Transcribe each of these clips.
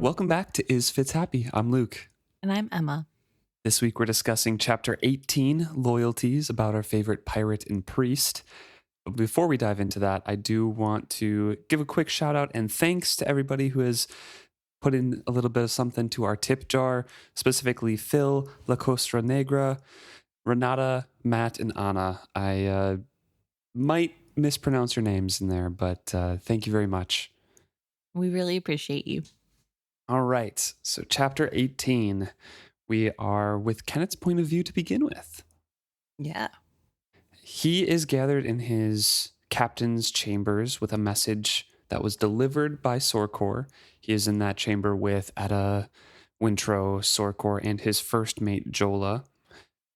Welcome back to Is Fitz Happy? I'm Luke. And I'm Emma. This week we're discussing Chapter 18, Loyalties, about our favorite pirate and priest. But before we dive into that, I do want to give a quick shout out and thanks to everybody who has put in a little bit of something to our tip jar, specifically Phil, La Costra Negra, Renata, Matt, and Anna. I might mispronounce your names in there, but thank you very much. We really appreciate you. All right, so Chapter 18, we are with Kennit's point of view to begin with. Yeah. He is gathered in his captain's chambers with a message that was delivered by Sorkor. He is in that chamber with Etta, Wintrow, Sorkor, and his first mate, Jola.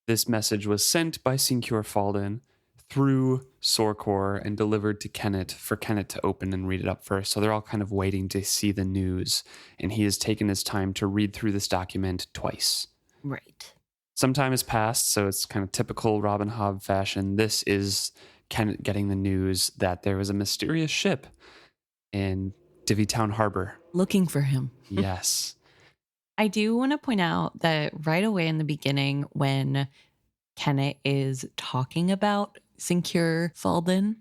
This message was sent by Sincure Falden through Sorkor and delivered to Kennit for Kennit to open and read it up first. So they're all kind of waiting to see the news, and he has taken his time to read through this document twice. Right. Some time has passed, so it's kind of typical Robin Hobb fashion. This is Kennit getting the news that there was a mysterious ship in Divvytown Harbor. Looking for him. Yes. I do want to point out that right away in the beginning, when Kennit is talking about Sincure Falden,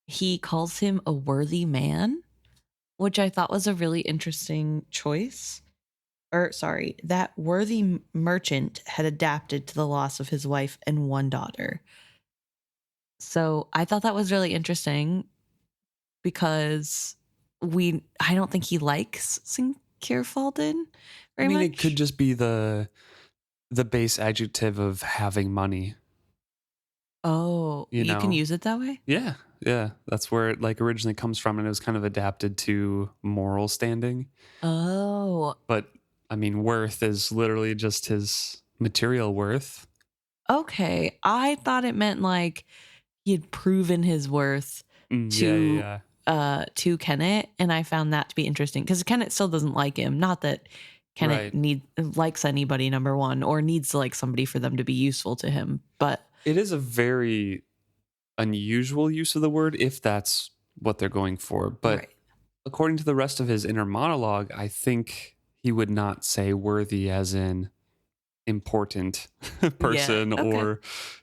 he calls him a worthy man, which I thought was a really interesting choice. That worthy merchant had adapted to the loss of his wife and one daughter. So I thought that was really interesting because I don't think he likes Sincure Falden very much. It could just be the base adjective of having money. Oh, you can use it that way? Yeah. That's where it originally comes from, and it was kind of adapted to moral standing. Oh. But worth is literally just his material worth. Okay. I thought it meant he had proven his worth to Kennit, and I found that to be interesting because Kennit still doesn't like him. Not that Kennit likes anybody, number one, or needs to like somebody for them to be useful to him, but it is a very unusual use of the word if that's what they're going for. But according to the rest of his inner monologue, I think he would not say worthy as in important person or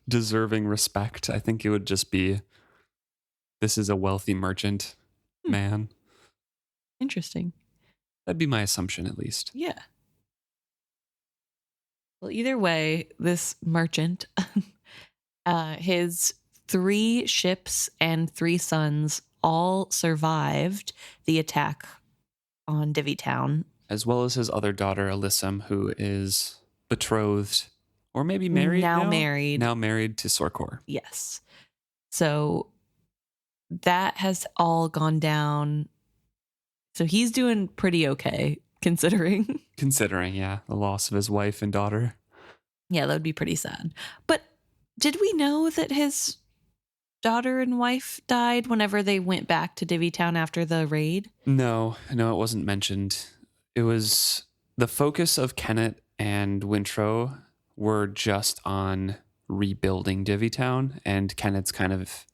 deserving respect. I think it would just be, this is a wealthy merchant man. Interesting. That'd be my assumption, at least. Yeah. Well, either way, this merchant, his 3 ships and 3 sons all survived the attack on Divvytown. As well as his other daughter, Alyssum, who is betrothed, or maybe married now? Now married to Sorkor. Yes. So that has all gone down. So he's doing pretty okay, considering. Considering, yeah, the loss of his wife and daughter. Yeah, that would be pretty sad. But did we know that his daughter and wife died whenever they went back to Divvytown after the raid? No, it wasn't mentioned. It was the focus of Kennit and Wintrow were just on rebuilding Divvytown, and Kennit's kind of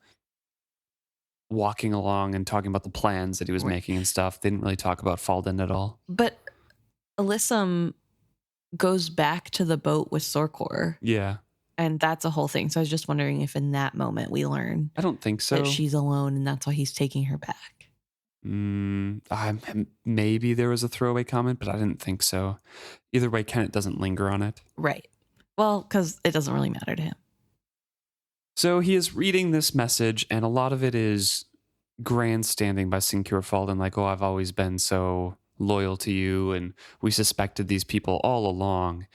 walking along and talking about the plans that he was making and stuff. They didn't really talk about Falden at all. But Alyssum goes back to the boat with Sorkor. Yeah. And that's a whole thing. So I was just wondering if in that moment we learn. I don't think so. That she's alone and that's why he's taking her back. Maybe there was a throwaway comment, but I didn't think so. Either way, Kennit doesn't linger on it. Right. Well, because it doesn't really matter to him. So he is reading this message, and a lot of it is grandstanding by Sincure Falden, like, oh, I've always been so loyal to you, and we suspected these people all along.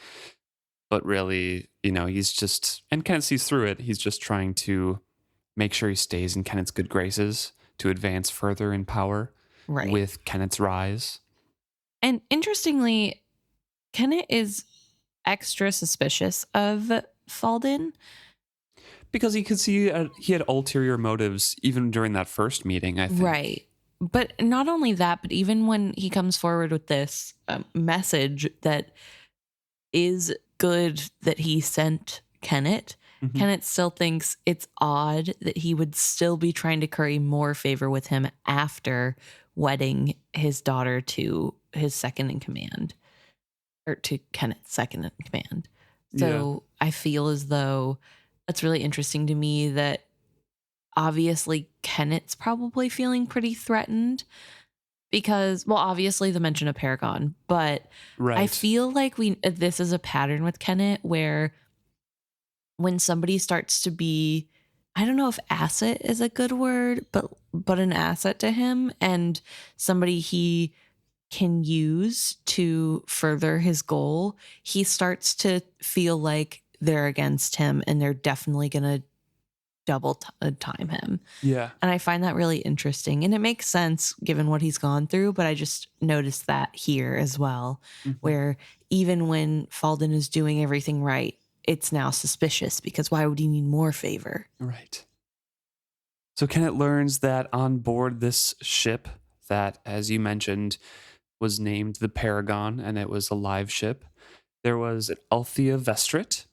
But really, he's just, and Kennit sees through it, he's just trying to make sure he stays in Kennit's good graces to advance further in power with Kennit's rise. And interestingly, Kennit is extra suspicious of Falden. Because he could see he had ulterior motives even during that first meeting, I think. Right. But not only that, but even when he comes forward with this message that is good that he sent Kennit, Kennit still thinks it's odd that he would still be trying to curry more favor with him after wedding his daughter to his second in command, or to Kennet's second in command. So I feel as though that's really interesting to me that obviously Kennet's probably feeling pretty threatened because, well, obviously the mention of Paragon, but I feel like this is a pattern with Kennit where when somebody starts to be, I don't know if asset is a good word, but an asset to him and somebody he can use to further his goal, he starts to feel like they're against him and they're definitely going to double time him. Yeah. And I find that really interesting. And it makes sense given what he's gone through, but I just noticed that here as well, where even when Falden is doing everything right, it's now suspicious because why would he need more favor? Right. So Kennit learns that on board this ship that, as you mentioned, was named the Paragon, and it was a live ship, there was Althea Vestrit,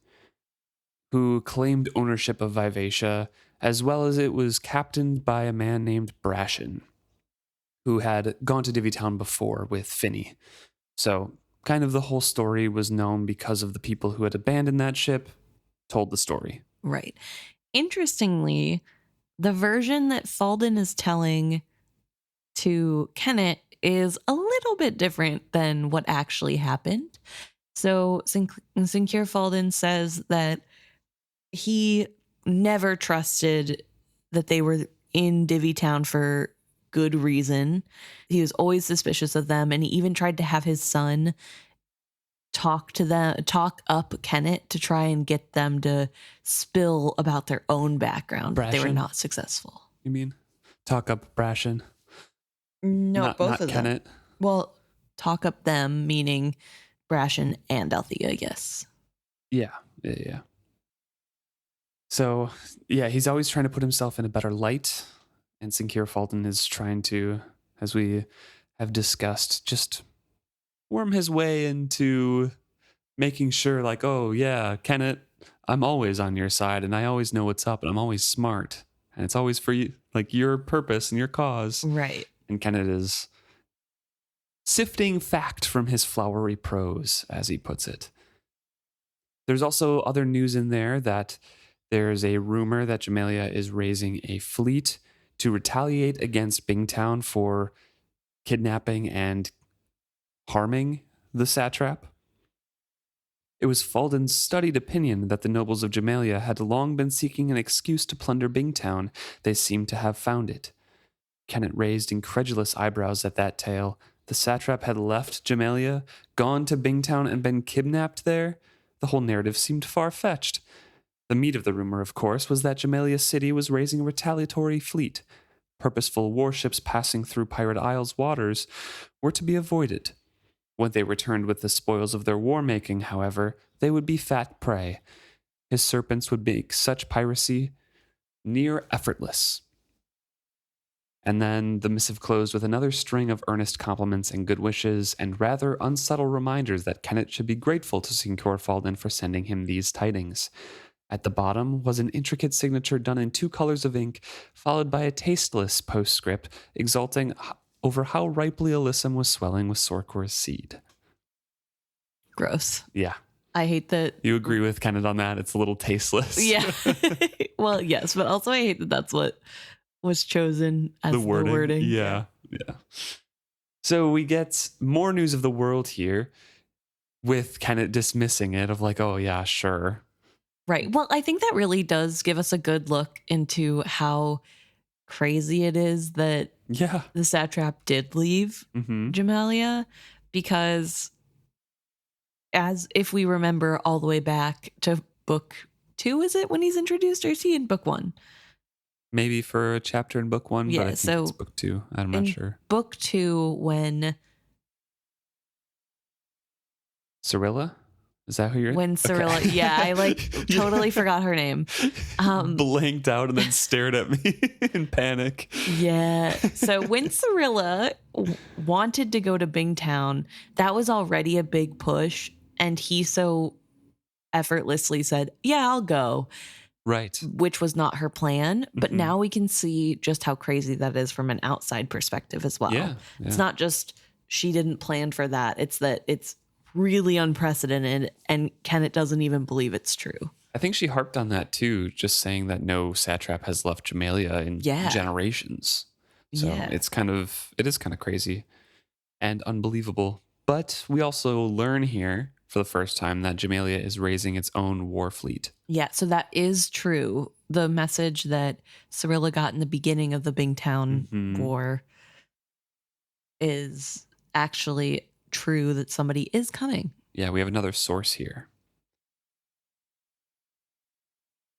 who claimed ownership of Vivacia, as well as it was captained by a man named Brashen, who had gone to Divvytown before with Finney. So kind of the whole story was known because of the people who had abandoned that ship, told the story. Right. Interestingly, the version that Falden is telling to Kennit is a little bit different than what actually happened. So Sinclair Falden says that he never trusted that they were in Divvytown for good reason. He was always suspicious of them, and he even tried to have his son talk up Kennit to try and get them to spill about their own background. But they were not successful. You mean talk up Brashen? No, both of Kennit. them. Well, talk up them, meaning Brashen and Althea, yes. Yeah. So, yeah, he's always trying to put himself in a better light. And Sinclair Falden is trying to, as we have discussed, just worm his way into making sure, like, oh, yeah, Kennit, I'm always on your side, and I always know what's up, and I'm always smart. And it's always for you, like, your purpose and your cause. Right. And Kennit is sifting fact from his flowery prose, as he puts it. There's also other news in there that there's a rumor that Jamalia is raising a fleet to retaliate against Bingtown for kidnapping and harming the satrap. It was Falden's studied opinion that the nobles of Jamalia had long been seeking an excuse to plunder Bingtown. They seemed to have found it. Kennit raised incredulous eyebrows at that tale. The satrap had left Jamalia, gone to Bingtown, and been kidnapped there? The whole narrative seemed far-fetched. The meat of the rumor, of course, was that Jamalia City was raising a retaliatory fleet. Purposeful warships passing through Pirate Isle's waters were to be avoided. When they returned with the spoils of their war-making, however, they would be fat prey. His serpents would make such piracy near effortless. And then the missive closed with another string of earnest compliments and good wishes, and rather unsubtle reminders that Kennit should be grateful to Sinclair Falden for sending him these tidings. At the bottom was an intricate signature done in 2 colors of ink, followed by a tasteless postscript exulting over how ripely Alyssum was swelling with Sorcor's seed. Gross. Yeah. I hate that. You agree with Kennit on that? It's a little tasteless. Yeah. Well, yes, but also I hate that that's what was chosen as the wording. Yeah. So we get more news of the world here with Kennit dismissing it of like, oh yeah, sure. Right. Well, I think that really does give us a good look into how crazy it is that the satrap did leave Jamalia, because as if we remember all the way back to book 2, is it when he's introduced, or is he in book 1? Maybe for a chapter in book 1, yeah, but I think it's book 2. I'm not sure. Book 2, when Cyrilla? Is that who you're? When Cyrilla, okay. Yeah, I totally forgot her name. Blanked out and then stared at me in panic. Yeah. So when Cyrilla wanted to go to Bingtown, that was already a big push, and he so effortlessly said, "Yeah, I'll go." Right. Which was not her plan, but now we can see just how crazy that is from an outside perspective as well. Yeah. It's not just she didn't plan for that. It's that it's really unprecedented, and Kennit doesn't even believe it's true. I think she harped on that too, just saying that no satrap has left Jamalia in Yeah. generations. So Yeah. it is kind of crazy and unbelievable. But we also learn here for the first time that Jamalia is raising its own war fleet. Yeah, so that is true. The message that Cirilla got in the beginning of the Bingtown Mhm. War is actually true, that somebody is coming. Yeah, we have another source here.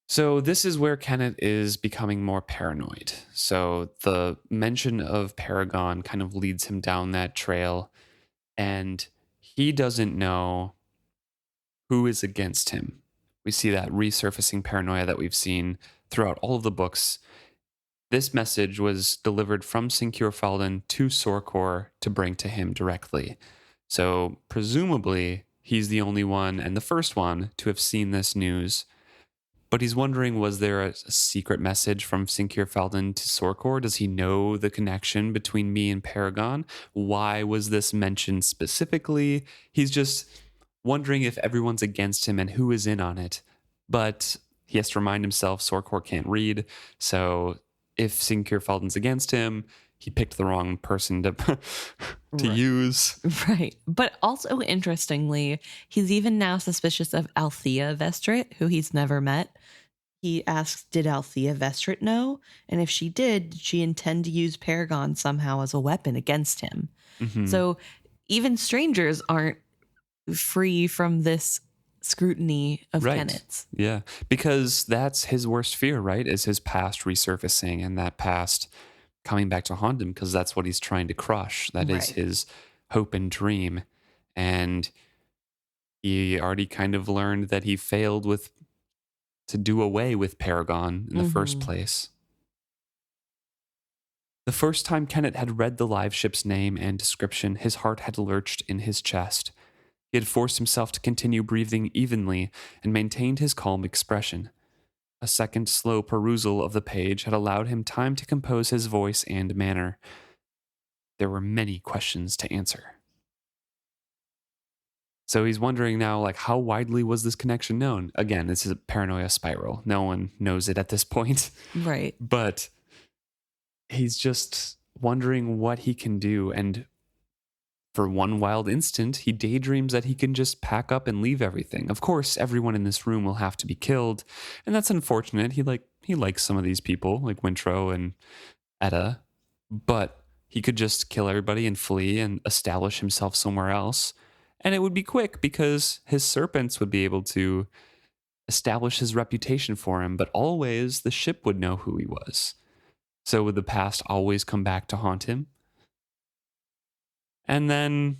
So this is where Kennit is becoming more paranoid. So the mention of Paragon kind of leads him down that trail, and he doesn't know who is against him. We see that resurfacing paranoia that we've seen throughout all of the books. This message was delivered from Sincure Falden to Sorkor to bring to him directly. So presumably he's the only one and the first one to have seen this news. But he's wondering, was there a secret message from Sincure Falden to Sorkor? Does he know the connection between me and Paragon? Why was this mentioned specifically? He's just wondering if everyone's against him and who is in on it. But he has to remind himself Sorkor can't read. So if Sincure Falden's against him, he picked the wrong person to Right. use. Right. But also, interestingly, he's even now suspicious of Althea Vestrit, who he's never met. He asks, did Althea Vestrit know? And if she did she intend to use Paragon somehow as a weapon against him? Mhm. So even strangers aren't free from this scrutiny of Kennit's. Yeah, because that's his worst fear, right? Is his past resurfacing and that past coming back to haunt him, because that's what he's trying to crush. That is Right. his hope and dream. And he already kind of learned that he failed to do away with Paragon in the first place. The first time Kennit had read the Liveship's name and description, his heart had lurched in his chest. He had forced himself to continue breathing evenly and maintained his calm expression. A second slow perusal of the page had allowed him time to compose his voice and manner. There were many questions to answer. So he's wondering now, like, how widely was this connection known? Again, this is a paranoia spiral. No one knows it at this point. Right. But he's just wondering what he can do. And for one wild instant, he daydreams that he can just pack up and leave everything. Of course, everyone in this room will have to be killed, and that's unfortunate. He likes some of these people, like Wintrow and Etta, but he could just kill everybody and flee and establish himself somewhere else. And it would be quick because his serpents would be able to establish his reputation for him, but always the ship would know who he was. So would the past always come back to haunt him? And then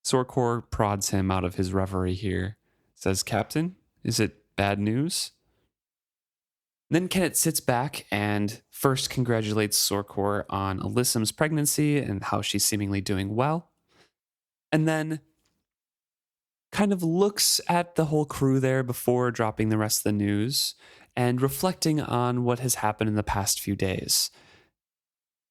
Sorkor prods him out of his reverie here. Says, Captain, is it bad news? Then Kennit sits back and first congratulates Sorkor on Alyssam's pregnancy and how she's seemingly doing well. And then kind of looks at the whole crew there before dropping the rest of the news and reflecting on what has happened in the past few days.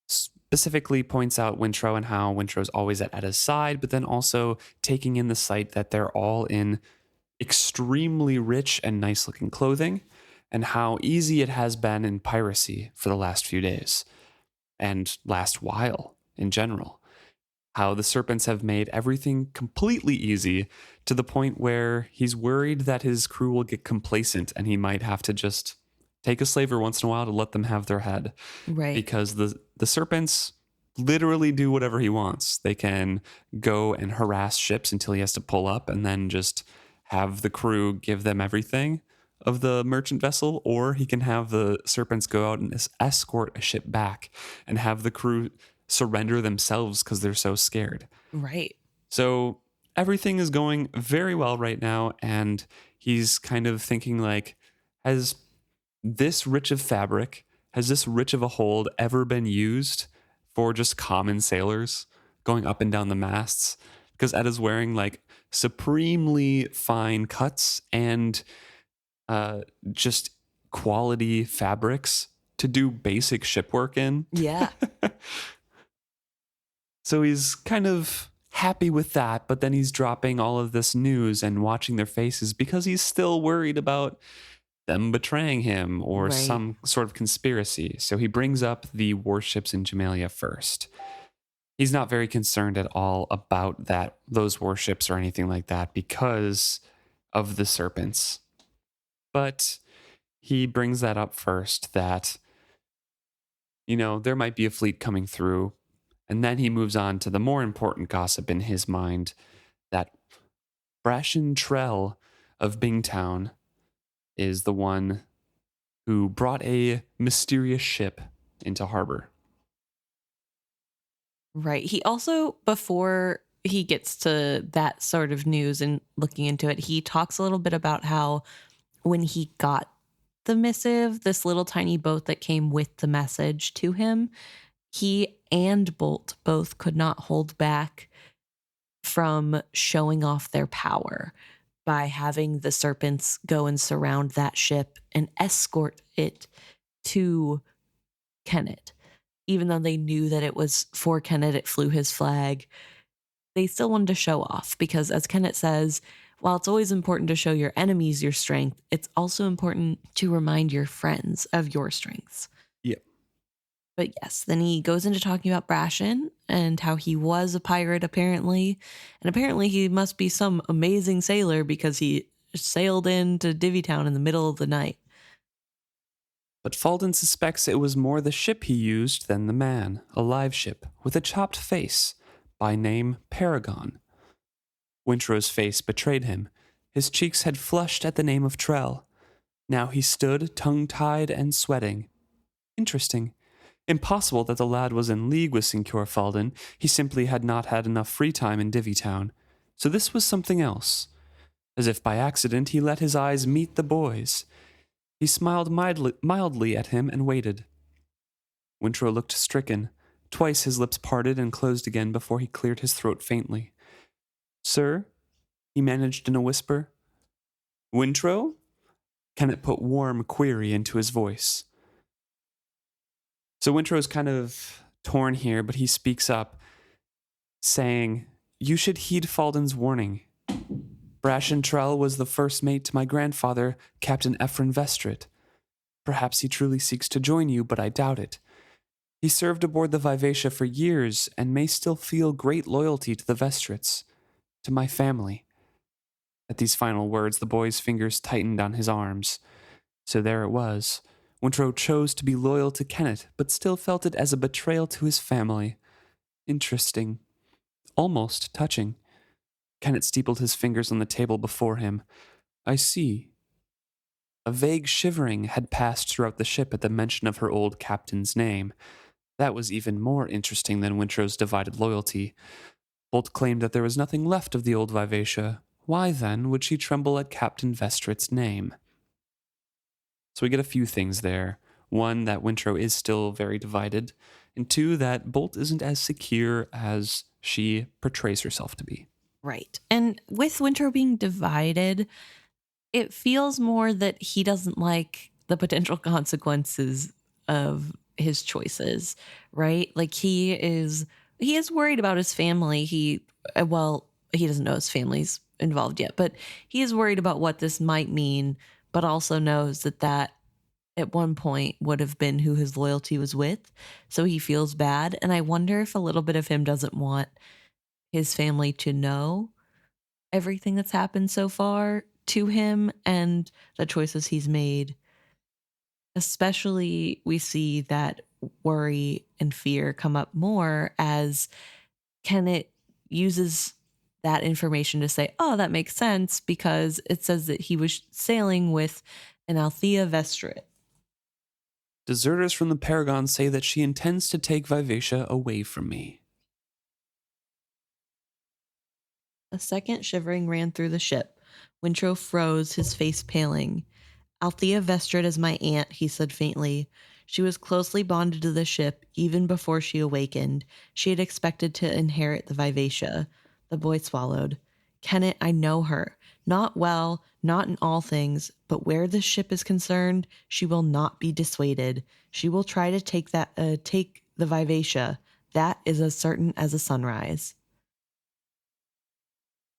Specifically points out Wintrow and how Wintrow's always at Etta's side, but then also taking in the sight that they're all in extremely rich and nice looking clothing, and how easy it has been in piracy for the last few days and last while in general. How the serpents have made everything completely easy to the point where he's worried that his crew will get complacent and he might have to just take a slaver once in a while to let them have their head. Right. Because the serpents literally do whatever he wants. They can go and harass ships until he has to pull up and then just have the crew give them everything of the merchant vessel, or he can have the serpents go out and escort a ship back and have the crew surrender themselves because they're so scared. Right. So everything is going very well right now, and he's kind of thinking like, has this rich of fabric, has this rich of a hold ever been used for just common sailors going up and down the masts? Because Etta's wearing like supremely fine cuts and just quality fabrics to do basic ship work in. Yeah. So he's kind of happy with that, but then he's dropping all of this news and watching their faces because he's still worried about them betraying him or Right. some sort of conspiracy. So he brings up the warships in Jamalia first. He's not very concerned at all about those warships or anything like that because of the serpents. But he brings that up first, that, there might be a fleet coming through. And then he moves on to the more important gossip in his mind, that Brashen Trell of Bingtown is the one who brought a mysterious ship into harbor. Right. He also, before he gets to that sort of news and looking into it, he talks a little bit about how when he got the missive, this little tiny boat that came with the message to him, he and Bolt both could not hold back from showing off their power by having the serpents go and surround that ship and escort it to Kennit. Even though they knew that it was for Kennit, it flew his flag, they still wanted to show off because, as Kennit says, while it's always important to show your enemies your strength, it's also important to remind your friends of your strengths. Yep. But yes, then he goes into talking about Brashen and how he was a pirate, apparently. And apparently he must be some amazing sailor because he sailed into Divvytown in the middle of the night. But Falden suspects it was more the ship he used than the man, a live ship with a chopped face, by name Paragon. Wintrow's face betrayed him. His cheeks had flushed at the name of Trell. Now he stood, tongue-tied and sweating. Interesting. Impossible that the lad was in league with Sincure Falden. He simply had not had enough free time in Divvytown. So this was something else. As if by accident, he let his eyes meet the boy's. He smiled mildly at him and waited. Wintrow looked stricken. Twice his lips parted and closed again before he cleared his throat faintly. "Sir?" he managed in a whisper. "Wintrow?" Kennit put warm query into his voice. So Wintrow's kind of torn here, but he speaks up, saying, "You should heed Falden's warning. Brashen Trell was the first mate to my grandfather, Captain Ephron Vestrit. Perhaps he truly seeks to join you, but I doubt it. He served aboard the Vivacia for years and may still feel great loyalty to the Vestrits, to my family." At these final words, the boy's fingers tightened on his arms. So there it was. Wintrow chose to be loyal to Kennit, but still felt it as a betrayal to his family. Interesting. Almost touching. Kennit steepled his fingers on the table before him. "I see." A vague shivering had passed throughout the ship at the mention of her old captain's name. That was even more interesting than Wintrow's divided loyalty. Bolt claimed that there was nothing left of the old Vivacia. Why, then, would she tremble at Captain Vestrit's name? So we get a few things there. One, that Wintrow is still very divided. And two, that Bolt isn't as secure as she portrays herself to be. Right. And with Wintrow being divided, it feels more that he doesn't like the potential consequences of his choices, right? Like he is worried about his family. He doesn't know his family's involved yet, but he is worried about what this might mean, but also knows that at one point would have been who his loyalty was with. So he feels bad. And I wonder if a little bit of him doesn't want his family to know everything that's happened so far to him and the choices he's made. Especially, we see that worry and fear come up more as Kennit uses that information to say, "Oh, that makes sense," because it says that he was sailing with an Althea Vestrit. "Deserters from the Paragon say that she intends to take Vivacia away from me." A second shivering ran through the ship. Wintrow froze, his face paling. "Althea Vestrit is my aunt," he said faintly. "She was closely bonded to the ship even before she awakened. She had expected to inherit the Vivacia." The boy swallowed. "Kennit, I know her. Not well, not in all things, but where this ship is concerned, she will not be dissuaded. She will try to take the Vivacia. that is as certain as a sunrise.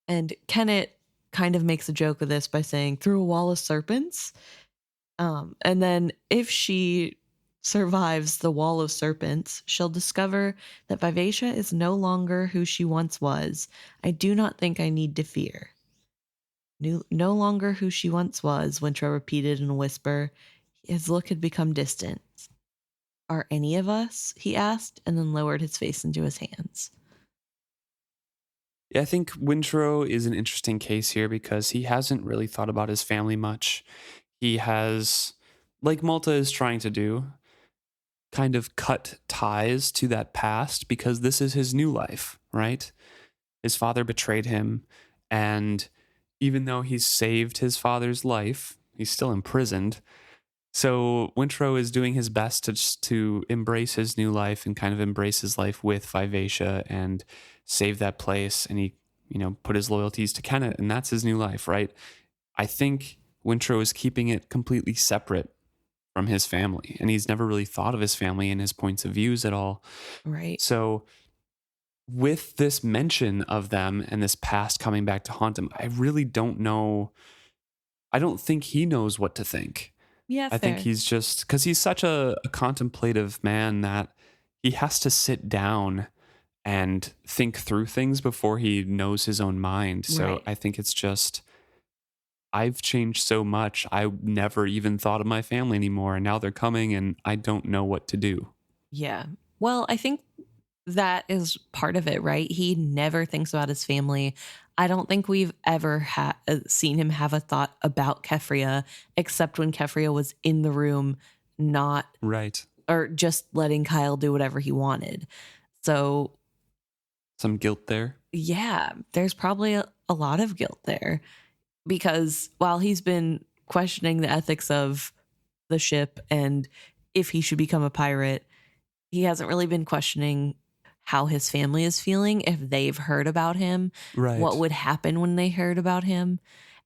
And Kennit kind of makes a joke of this by saying, through a wall of serpents. And then if she survives the wall of serpents, she'll discover that Vivacia is no longer who she once was. I do not think I need to fear. No longer who she once was, Wintrow repeated in a whisper. His look had become distant. Are any of us? He asked, and then lowered his face into his hands. Yeah, I think Wintrow is an interesting case here because he hasn't really thought about his family much. He has, like Malta is trying to do, kind of cut ties to that past because this is his new life, right? His father betrayed him, and even though he's saved his father's life, he's still imprisoned. So Wintrow is doing his best to embrace his new life and kind of embrace his life with Vivacia and save that place. And he, put his loyalties to Kennit, and that's his new life, right? I think Wintrow is keeping it completely separate from his family, and he's never really thought of his family and his points of views at all. Right. So with this mention of them and this past coming back to haunt him, I really don't know. I don't think he knows what to think. Yeah, I think he's just, because he's such a contemplative man that he has to sit down and think through things before he knows his own mind. So Right. I think it's just, I've changed so much. I never even thought of my family anymore. And now they're coming and I don't know what to do. Yeah. Well, I think that is part of it, right? He never thinks about his family. I don't think we've ever seen him have a thought about Keffria, except when Keffria was in the room, not Right. or just letting Kyle do whatever he wanted. So Some guilt there. yeah, there's probably a lot of guilt there because while he's been questioning the ethics of the ship and if he should become a pirate, he hasn't really been questioning how his family is feeling, if they've heard about him, Right. what would happen when they heard about him.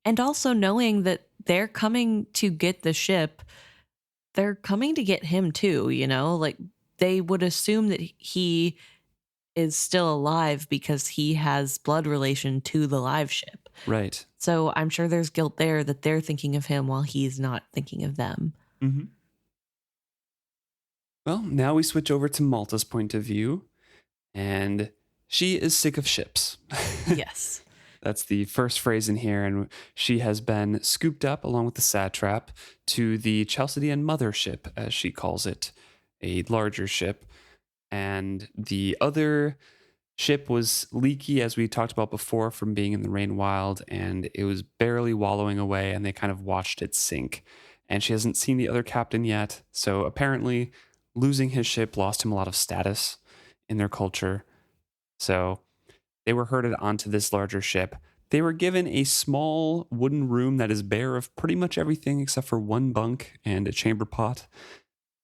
And also knowing that they're coming to get the ship, they're coming to get him too, like they would assume that he is still alive because he has blood relation to the live ship. Right. So I'm sure there's guilt there that they're thinking of him while he's not thinking of them. Mm-hmm. Well, now we switch over to Malta's point of view, and she is sick of ships. Yes. That's the first phrase in here, and she has been scooped up along with the satrap to the Chalcedean mothership, as she calls it, a larger ship. And the other ship was leaky, as we talked about before, from being in the Rain Wild, and it was barely wallowing away, and they kind of watched it sink. And she hasn't seen the other captain yet, so apparently losing his ship lost him a lot of status in their culture. So they were herded onto this larger ship. They were given a small wooden room that is bare of pretty much everything except for one bunk and a chamber pot,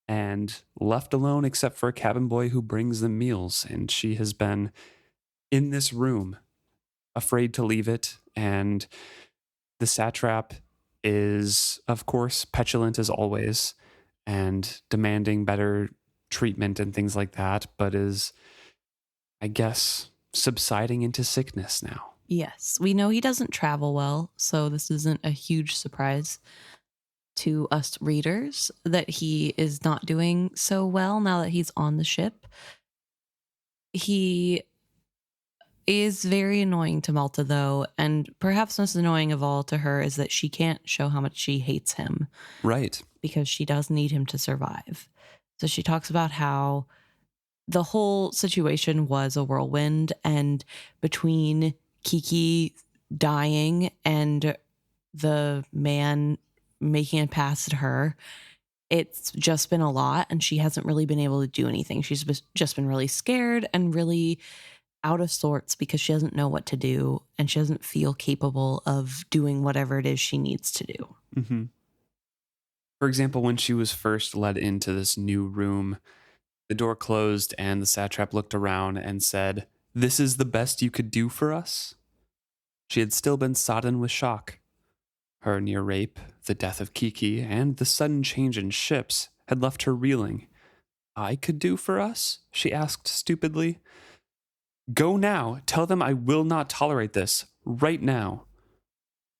and left alone except for a cabin boy who brings them meals. And she has been in this room, afraid to leave it. And the satrap is, of course, petulant as always and demanding better treatment and things like that, but is, I guess, subsiding into sickness now. Yes. We know he doesn't travel well, so this isn't a huge surprise to us readers that he is not doing so well now that he's on the ship. He is very annoying to Malta, though, and perhaps most annoying of all to her is that she can't show how much she hates him. Right. Because she does need him to survive. So she talks about how the whole situation was a whirlwind, and between Kiki dying and the man making it past her, it's just been a lot, and she hasn't really been able to do anything. She's just been really scared and really out of sorts because she doesn't know what to do, and she doesn't feel capable of doing whatever it is she needs to do. Mm-hmm. For example, when she was first led into this new room, the door closed and the satrap looked around and said, "This is the best you could do for us?" She had still been sodden with shock. Her near rape, the death of Kiki, and the sudden change in ships had left her reeling. I could do for us? She asked stupidly. Go now. Tell them I will not tolerate this. Right now.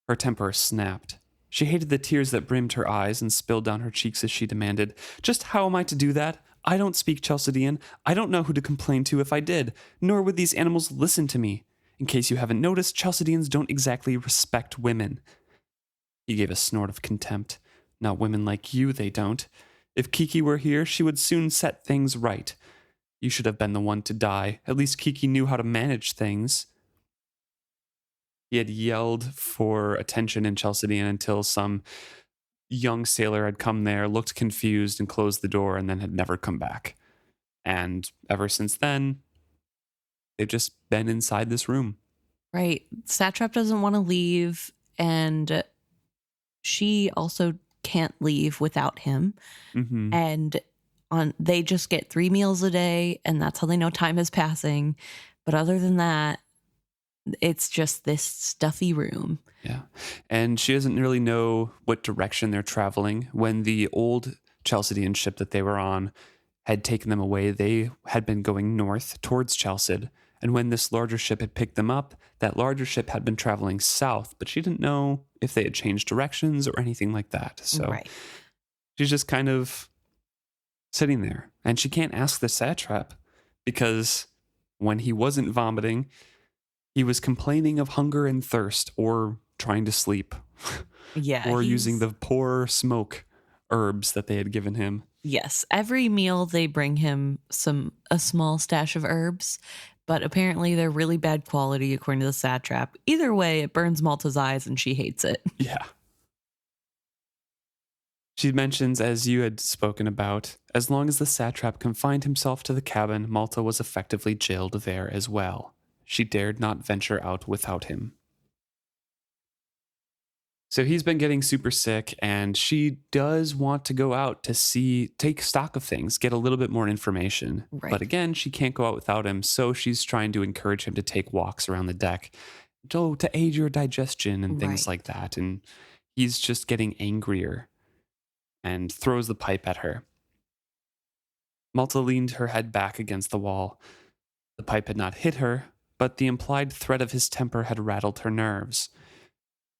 Her temper snapped. She hated the tears that brimmed her eyes and spilled down her cheeks as she demanded, Just how am I to do that? I don't speak Chalcedean. I don't know who to complain to if I did, nor would these animals listen to me. In case you haven't noticed, Chalcedeans don't exactly respect women. He gave a snort of contempt. Not women like you, they don't. If Kiki were here, she would soon set things right. You should have been the one to die. At least Kiki knew how to manage things. He had yelled for attention in Chalcedean until some young sailor had come there, looked confused, and closed the door, and then had never come back. And ever since then, they've just been inside this room. Right. Satrap doesn't want to leave, and she also can't leave without him. Mm-hmm. And they just get 3 meals a day, and that's how they know time is passing. But other than that, it's just this stuffy room. Yeah. And she doesn't really know what direction they're traveling. When the old Chalcedean ship that they were on had taken them away, they had been going north towards Chalced. And when this larger ship had picked them up, that larger ship had been traveling south, but she didn't know if they had changed directions or anything like that. So she's just kind of sitting there. And she can't ask the satrap because when he wasn't vomiting, he was complaining of hunger and thirst or trying to sleep. Yeah. Or using the poor smoke herbs that they had given him. Yes. Every meal they bring him a small stash of herbs, but apparently they're really bad quality according to the satrap. Either way, it burns Malta's eyes and she hates it. Yeah. She mentions, as you had spoken about, as long as the satrap confined himself to the cabin, Malta was effectively jailed there as well. She dared not venture out without him. So he's been getting super sick, and she does want to go out to take stock of things, get a little bit more information. Right. But again, she can't go out without him, so she's trying to encourage him to take walks around the deck to aid your digestion and things like that. And he's just getting angrier and throws the pipe at her. Malta leaned her head back against the wall. The pipe had not hit her, but the implied threat of his temper had rattled her nerves.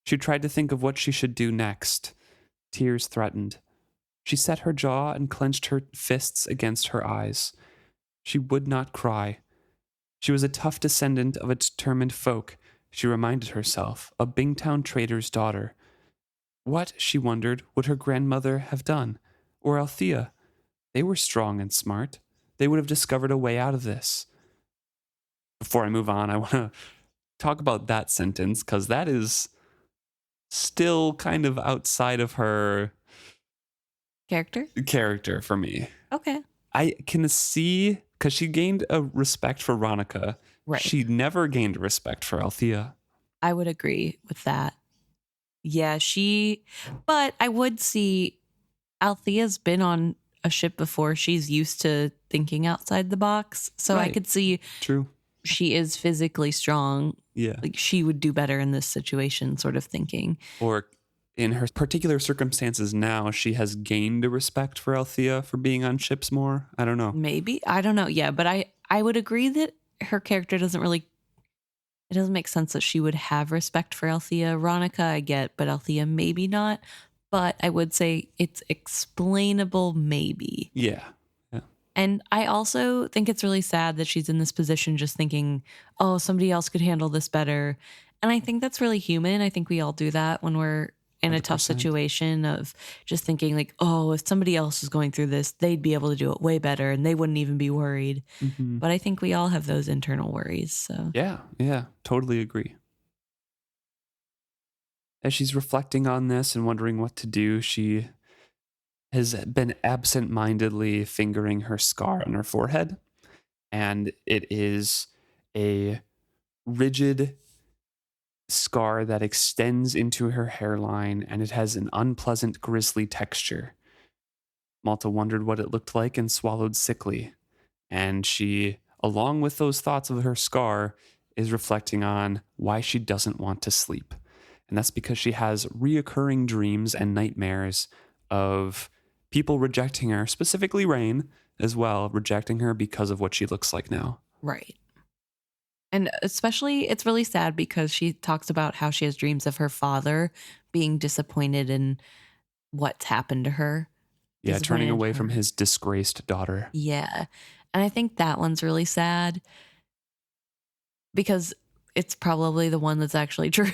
She tried to think of what she should do next. Tears threatened. She set her jaw and clenched her fists against her eyes. She would not cry. She was a tough descendant of a determined folk, she reminded herself, a Bingtown trader's daughter. What, she wondered, would her grandmother have done? Or Althea? They were strong and smart. They would have discovered a way out of this. Before I move on, I want to talk about that sentence, because that is still kind of outside of her character for me. Okay. I can see, because she gained a respect for Ronica. Right. She never gained a respect for Althea. I would agree with that. Yeah, but I would see Althea's been on a ship before. She's used to thinking outside the box. So I could see. True. She is physically strong. Yeah. Like she would do better in this situation, sort of thinking. Or in her particular circumstances now, she has gained a respect for Althea for being on ships more. I don't know. Maybe. I don't know. Yeah, but I would agree that her character doesn't make sense that she would have respect for Althea. Ronica, I get, but Althea, maybe not. But I would say it's explainable, maybe. Yeah. And I also think it's really sad that she's in this position just thinking, oh, somebody else could handle this better. And I think that's really human. I think we all do that when we're in 100%. A tough situation of just thinking like, oh, if somebody else is going through this, they'd be able to do it way better and they wouldn't even be worried. Mm-hmm. But I think we all have those internal worries. So Yeah, totally agree. As she's reflecting on this and wondering what to do, she has been absent-mindedly fingering her scar on her forehead. And it is a rigid scar that extends into her hairline, and it has an unpleasant, grisly texture. Malta wondered what it looked like and swallowed sickly. And she, along with those thoughts of her scar, is reflecting on why she doesn't want to sleep. And that's because she has reoccurring dreams and nightmares of people rejecting her, specifically Rain as well, rejecting her because of what she looks like now. Right. And especially, it's really sad because she talks about how she has dreams of her father being disappointed in what's happened to her. Yeah, turning Disappointed in away from her. his disgraced daughter. Yeah. And I think that one's really sad because it's probably the one that's actually true.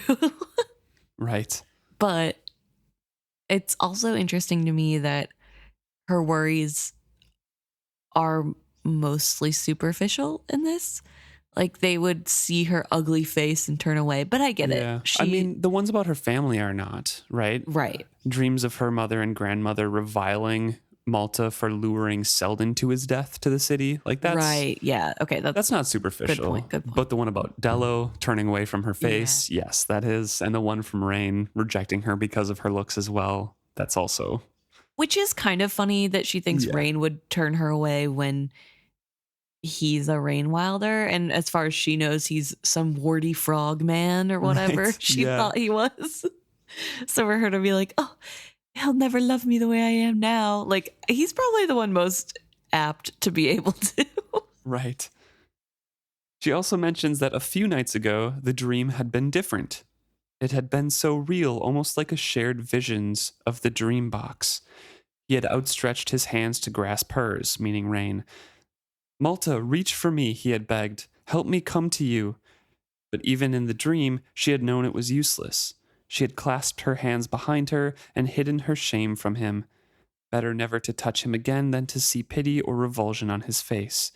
Right. But it's also interesting to me that her worries are mostly superficial in this. Like, they would see her ugly face and turn away. But I get Yeah. it. I mean, the ones about her family are not, right? Right. Dreams of her mother and grandmother reviling Malta for luring Selden to his death to the city. Like, that's Right. Yeah. Okay. that's not superficial. Good point. But the one about Dello turning away from her face, yes, that is. And the one from Rain rejecting her because of her looks as well. That's also. Which is kind of funny that she thinks Rain would turn her away when he's a Rain Wilder. And as far as she knows, he's some warty frog man or whatever she thought he was. So for her to be like, oh, he'll never love me the way I am now. Like, he's probably the one most apt to be able to. Right. She also mentions that a few nights ago, the dream had been different. It had been so real, almost like a shared visions of the dream box. He had outstretched his hands to grasp hers, meaning Rain. Malta, reach for me, he had begged. Help me come to you. But even in the dream, she had known it was useless. She had clasped her hands behind her and hidden her shame from him. Better never to touch him again than to see pity or revulsion on his face.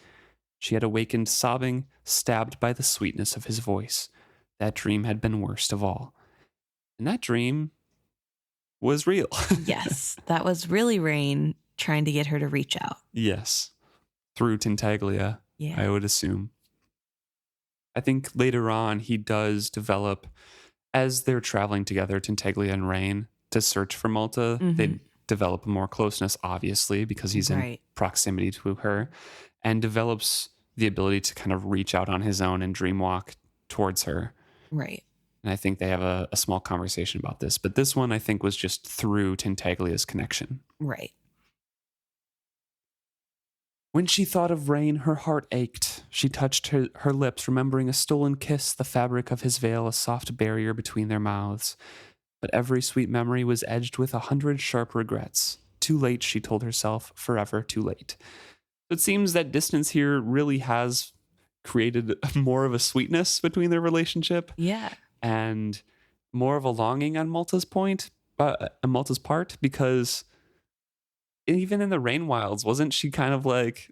She had awakened sobbing, stabbed by the sweetness of his voice. That dream had been worst of all. And that dream was real. Yes, that was really Rain trying to get her to reach out. Yes. Through Tintaglia, I would assume. I think later on he does develop, as they're traveling together, Tintaglia and Rain, to search for Malta. They develop more closeness, obviously, because he's in proximity to her, and develops the ability to kind of reach out on his own and dreamwalk towards her. Right. And I think they have a small conversation about this. But this one, I think, was just through Tintaglia's connection. Right. When she thought of Rain, her heart ached. She touched her lips, remembering a stolen kiss, the fabric of his veil, a soft barrier between their mouths. But every sweet memory was edged with 100 sharp regrets. Too late, she told herself, forever too late. It seems that distance here really has created more of a sweetness between their relationship. Yeah. And more of a longing on Malta's part, because even in the Rain Wilds, wasn't she kind of like,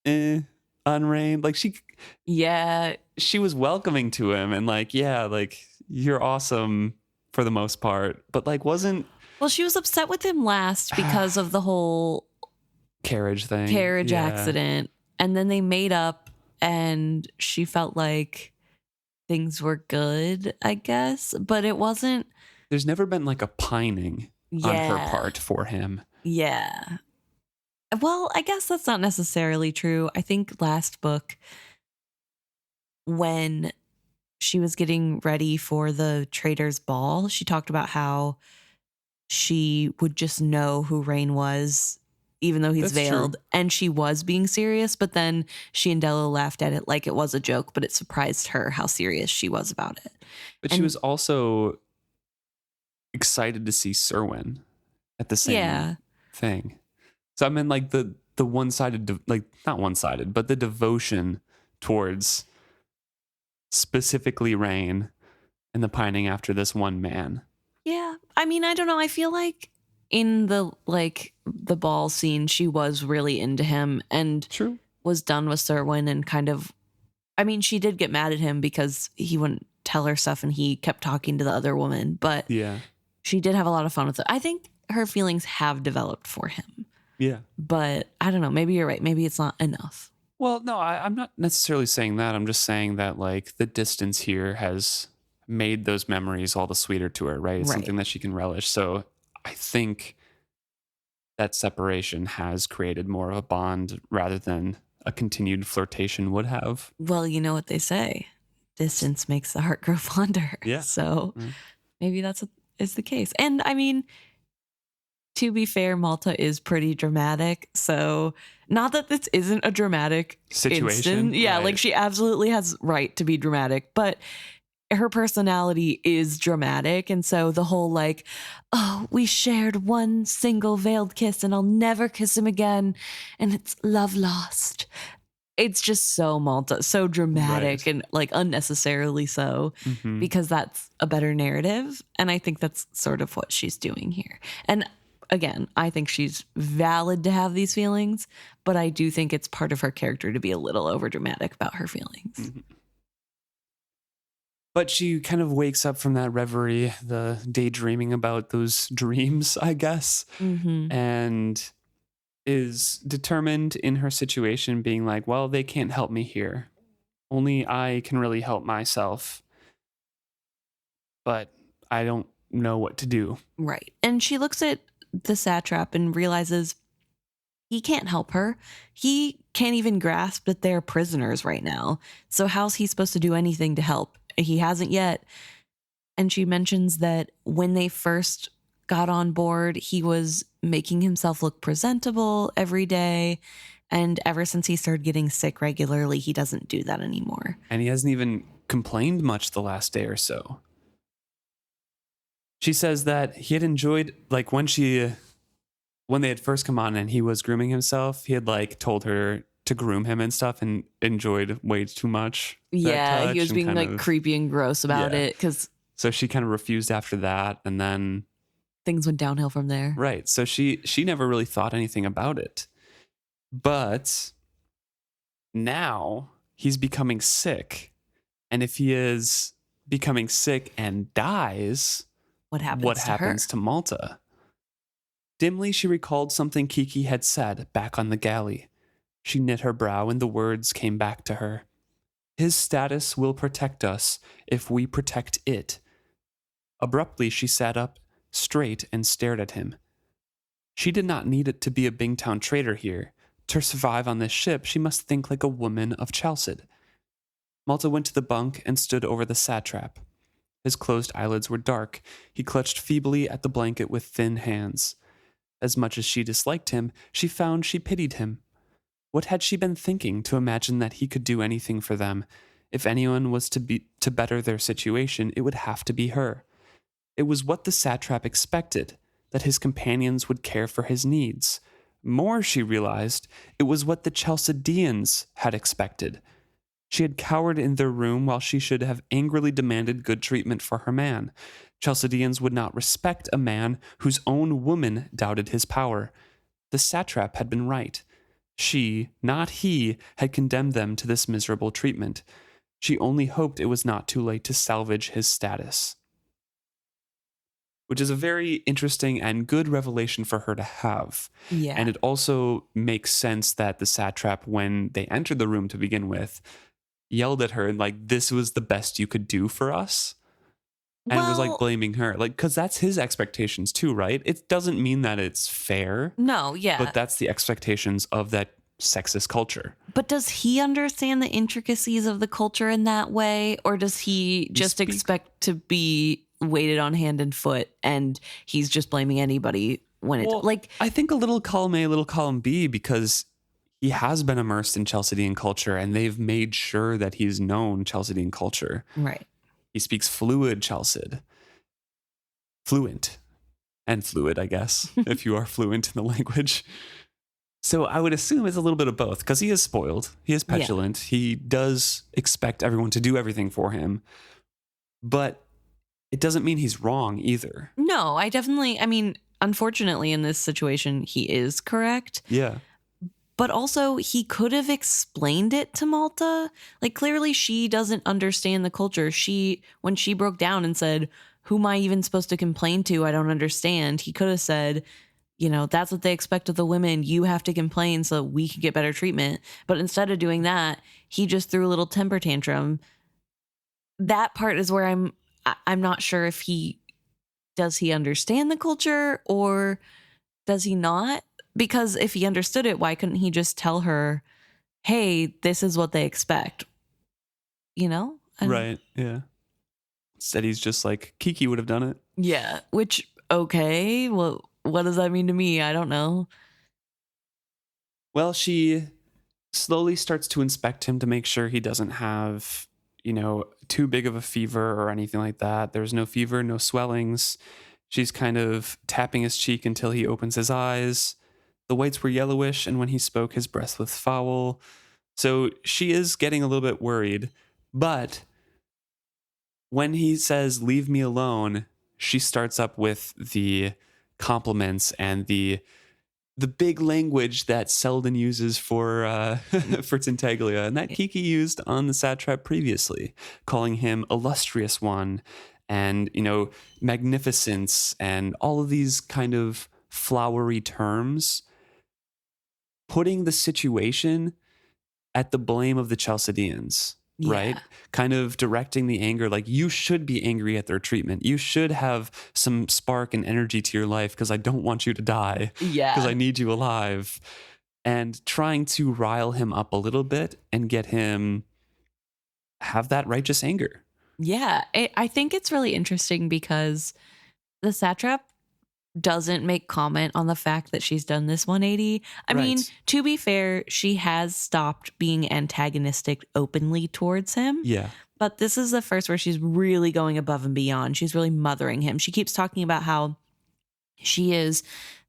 on Rain? Like she was welcoming to him and like, yeah, like you're awesome for the most part, but like wasn't. Well, she was upset with him last because of the whole carriage accident. And then they made up and she felt like things were good, I guess, but it wasn't. There's never been like a pining on her part for him. Yeah. Well, I guess that's not necessarily true. I think last book, when she was getting ready for the Trader's Ball, she talked about how she would just know who Rain was, even though he's veiled. True. And she was being serious, but then she and Dello laughed at it like it was a joke, but it surprised her how serious she was about it. But she was also excited to see Serwyn at the same thing. So I mean, like the one-sided, like not one-sided, but the devotion towards specifically Rain and the pining after this one man. Yeah. I mean, I don't know. I feel like in the ball scene, she was really into him and was done with Serwyn and kind of, I mean, she did get mad at him because he wouldn't tell her stuff and he kept talking to the other woman, but she did have a lot of fun with it. I think her feelings have developed for him. Yeah. But I don't know. Maybe you're right. Maybe it's not enough. Well, no, I'm not necessarily saying that. I'm just saying that like the distance here has made those memories all the sweeter to her, right? It's something that she can relish. So I think that separation has created more of a bond rather than a continued flirtation would have. Well, you know what they say. Distance makes the heart grow fonder. Yeah. So maybe that's is the case. And I mean, To be fair, Malta is pretty dramatic. So not that this isn't a dramatic Situation, instant. Yeah, right. like she absolutely has right to be dramatic, but her personality is dramatic. And so the whole like, oh, we shared one single veiled kiss and I'll never kiss him again. And it's love lost. It's just so Malta, so dramatic Right. and like unnecessarily so, Mhm. because that's a better narrative. And I think that's sort of what she's doing here. And again, I think she's valid to have these feelings, but I do think it's part of her character to be a little overdramatic about her feelings. Mhm. But she kind of wakes up from that reverie, the daydreaming about those dreams, I guess, Mm-hmm. and is determined in her situation, being like, well, they can't help me here. Only I can really help myself. But I don't know what to do. Right. And she looks at the satrap and realizes he can't help her. He can't even grasp that they're prisoners right now. So how's he supposed to do anything to help? He hasn't yet. And she mentions that when they first got on board, he was making himself look presentable every day. And ever since he started getting sick regularly, he doesn't do that anymore. And he hasn't even complained much the last day or so. She says that he had enjoyed, like when they had first come on and he was grooming himself, he had like told her to groom him and stuff and enjoyed way too much. Yeah, he was being kind like of creepy and gross about Yeah. it because So she kind of refused after that. And then, things went downhill from there. right. So she never really thought anything about it. But now he's becoming sick. And if he is becoming sick and dies, What happens what to happens her? to Malta? Dimly, she recalled something Kiki had said back on the galley. She knit her brow and the words came back to her. His status will protect us if we protect it. Abruptly, she sat up straight and stared at him. She did not need it to be a Bingtown trader here. To survive on this ship, she must think like a woman of Chalced. Malta went to the bunk and stood over the satrap. His closed eyelids were dark. He clutched feebly at the blanket with thin hands. As much as she disliked him, she found she pitied him. What had she been thinking to imagine that he could do anything for them? If anyone was to better their situation, it would have to be her. It was what the satrap expected, that his companions would care for his needs. More, she realized, it was what the Chalcedeans had expected. She had cowered in their room while she should have angrily demanded good treatment for her man. Chalcedeans would not respect a man whose own woman doubted his power. The satrap had been right. She, not he, had condemned them to this miserable treatment. She only hoped it was not too late to salvage his status. Which is a very interesting and good revelation for her to have. Yeah. And it also makes sense that the satrap, when they entered the room to begin with, yelled at her and like, this was the best you could do for us. And was like blaming her, like, because that's his expectations too, right? It doesn't mean that it's fair. No, yeah. But that's the expectations of that sexist culture. But does he understand the intricacies of the culture in that way? Or does he just expect to be waited on hand and foot and he's just blaming anybody when it's like... I think a little column A, a little column B, because he has been immersed in Chalcedean culture and they've made sure that he's known Chalcedean culture. Right. He speaks fluid Chalced. Fluent. And fluid, I guess, if you are fluent in the language. So I would assume it's a little bit of both, because he is spoiled. He is petulant. Yeah. He does expect everyone to do everything for him. But it doesn't mean he's wrong either. No, I mean, unfortunately in this situation, he is correct. Yeah. But also, he could have explained it to Malta. Like, clearly she doesn't understand the culture. When she broke down and said, who am I even supposed to complain to? I don't understand. He could have said, you know, that's what they expect of the women. You have to complain so we can get better treatment. But instead of doing that, he just threw a little temper tantrum. That part is where I'm not sure if does he understand the culture or does he not? Because if he understood it, why couldn't he just tell her, hey, this is what they expect? You know? Right. Yeah. Instead, he's just like, Kiki would have done it. Yeah. Which, okay. Well, what does that mean to me? I don't know. Well, she slowly starts to inspect him to make sure he doesn't have, too big of a fever or anything like that. There's no fever, no swellings. She's kind of tapping his cheek until he opens his eyes. The whites were yellowish, and when he spoke, his breath was foul. So she is getting a little bit worried. But when he says, "Leave me alone," she starts up with the compliments and the big language that Selden uses for for Tintaglia, and that Kiki used on the Satrap previously, calling him illustrious one, and magnificence, and all of these kind of flowery terms, putting the situation at the blame of the Chalcedeans. Yeah. Right? Kind of directing the anger, like, you should be angry at their treatment. You should have some spark and energy to your life because I don't want you to die, because Yeah. I need you alive. And trying to rile him up a little bit and get him have that righteous anger. Yeah. I think it's really interesting because the satrap doesn't make comment on the fact that she's done this 180. I mean, Right. to be fair, she has stopped being antagonistic openly towards him. Yeah. But this is the first where she's really going above and beyond. She's really mothering him. She keeps talking about how she is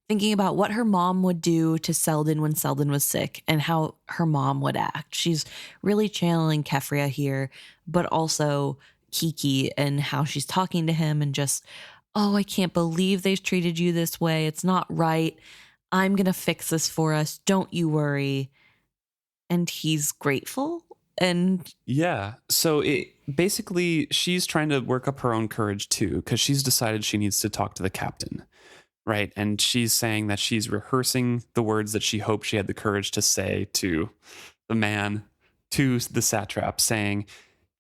thinking about what her mom would do to Selden when Selden was sick and how her mom would act. She's really channeling Kefria here, but also Kiki and how she's talking to him and just, oh, I can't believe they've treated you this way. It's not right. I'm going to fix this for us. Don't you worry. And he's grateful. And Yeah. So basically, she's trying to work up her own courage too, because she's decided she needs to talk to the captain. Right. And she's saying that she's rehearsing the words that she hoped she had the courage to say to the man, to the satrap, saying,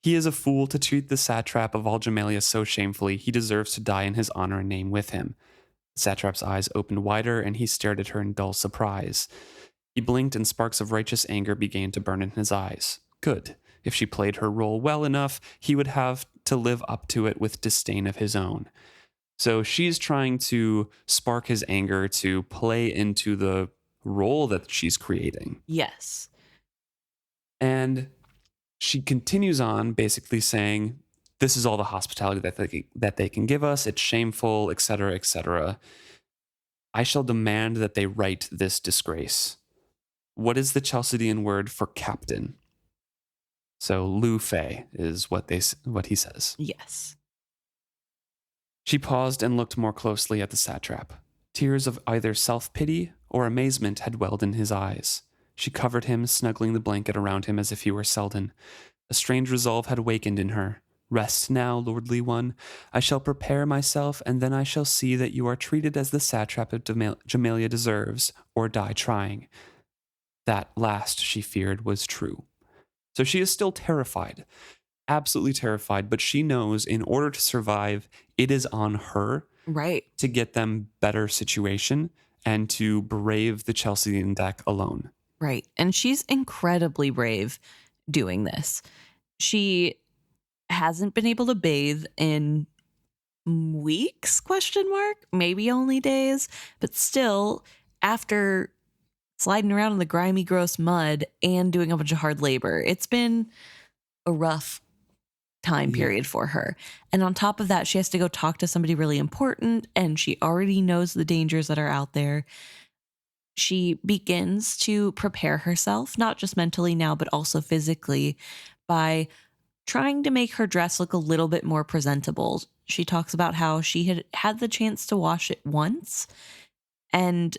"He is a fool to treat the satrap of all Jamalia so shamefully. He deserves to die in his honor and name with him." The satrap's eyes opened wider, and he stared at her in dull surprise. He blinked, and sparks of righteous anger began to burn in his eyes. Good. If she played her role well enough, he would have to live up to it with disdain of his own. So she's trying to spark his anger to play into the role that she's creating. yes. And she continues on basically saying, this is all the hospitality that they can give us. It's shameful, etc., etc. I shall demand that they right this disgrace. What is the Chalcedean word for captain? So Lufe is what he says. Yes. She paused and looked more closely at the satrap. Tears of either self-pity or amazement had welled in his eyes. She covered him, snuggling the blanket around him as if he were Selden. A strange resolve had awakened in her. Rest now, lordly one. I shall prepare myself, and then I shall see that you are treated as the satrap of Jamalia deserves, or die trying. That last, she feared, was true. So she is still terrified. Absolutely terrified, but she knows in order to survive, it is on her Right. to get them better situation and to brave the Chalcedean deck alone. Right. And she's incredibly brave doing this. She hasn't been able to bathe in weeks, question mark, maybe only days, but still, after sliding around in the grimy, gross mud and doing a bunch of hard labor, it's been a rough time period for her. And on top of that, she has to go talk to somebody really important, and she already knows the dangers that are out there. She begins to prepare herself, not just mentally now, but also physically, by trying to make her dress look a little bit more presentable. She talks about how she had the chance to wash it once, and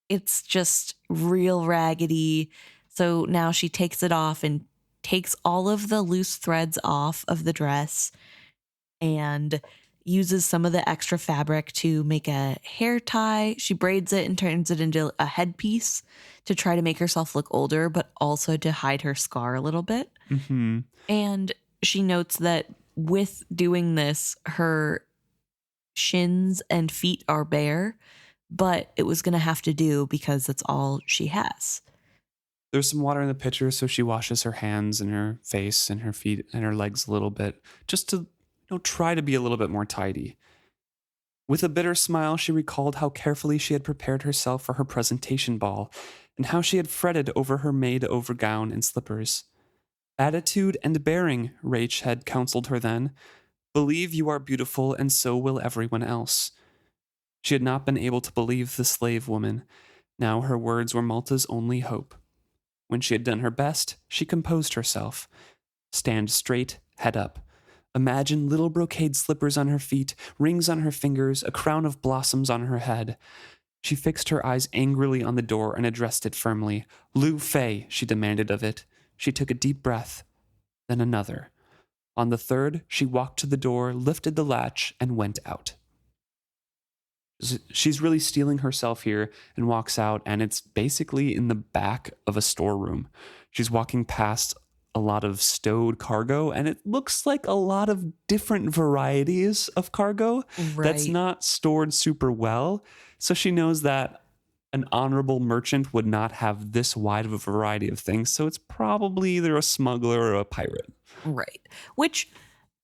it's just real raggedy. So now she takes it off and takes all of the loose threads off of the dress and uses some of the extra fabric to make a hair tie. She braids it and turns it into a headpiece to try to make herself look older, but also to hide her scar a little bit. Mm-hmm. And she notes that with doing this, her shins and feet are bare, but it was going to have to do because that's all she has. There's some water in the pitcher, so she washes her hands and her face and her feet and her legs a little bit, just to try to be a little bit more tidy. With a bitter smile, she recalled how carefully she had prepared herself for her presentation ball, and how she had fretted over her made-over gown and slippers. Attitude and bearing, Rach had counseled her then. Believe you are beautiful, and so will everyone else. She had not been able to believe the slave woman. Now her words were Malta's only hope. When she had done her best, she composed herself. Stand straight, head up. Imagine little brocade slippers on her feet, rings on her fingers, a crown of blossoms on her head. She fixed her eyes angrily on the door and addressed it firmly. Lu Fei, she demanded of it. She took a deep breath, then another. On the third, she walked to the door, lifted the latch, and went out. She's really steeling herself here and walks out, and it's basically in the back of a storeroom. She's walking past a lot of stowed cargo, and it looks like a lot of different varieties of cargo that's not stored super well. So she knows that an honorable merchant would not have this wide of a variety of things. So it's probably either a smuggler or a pirate. Right. Which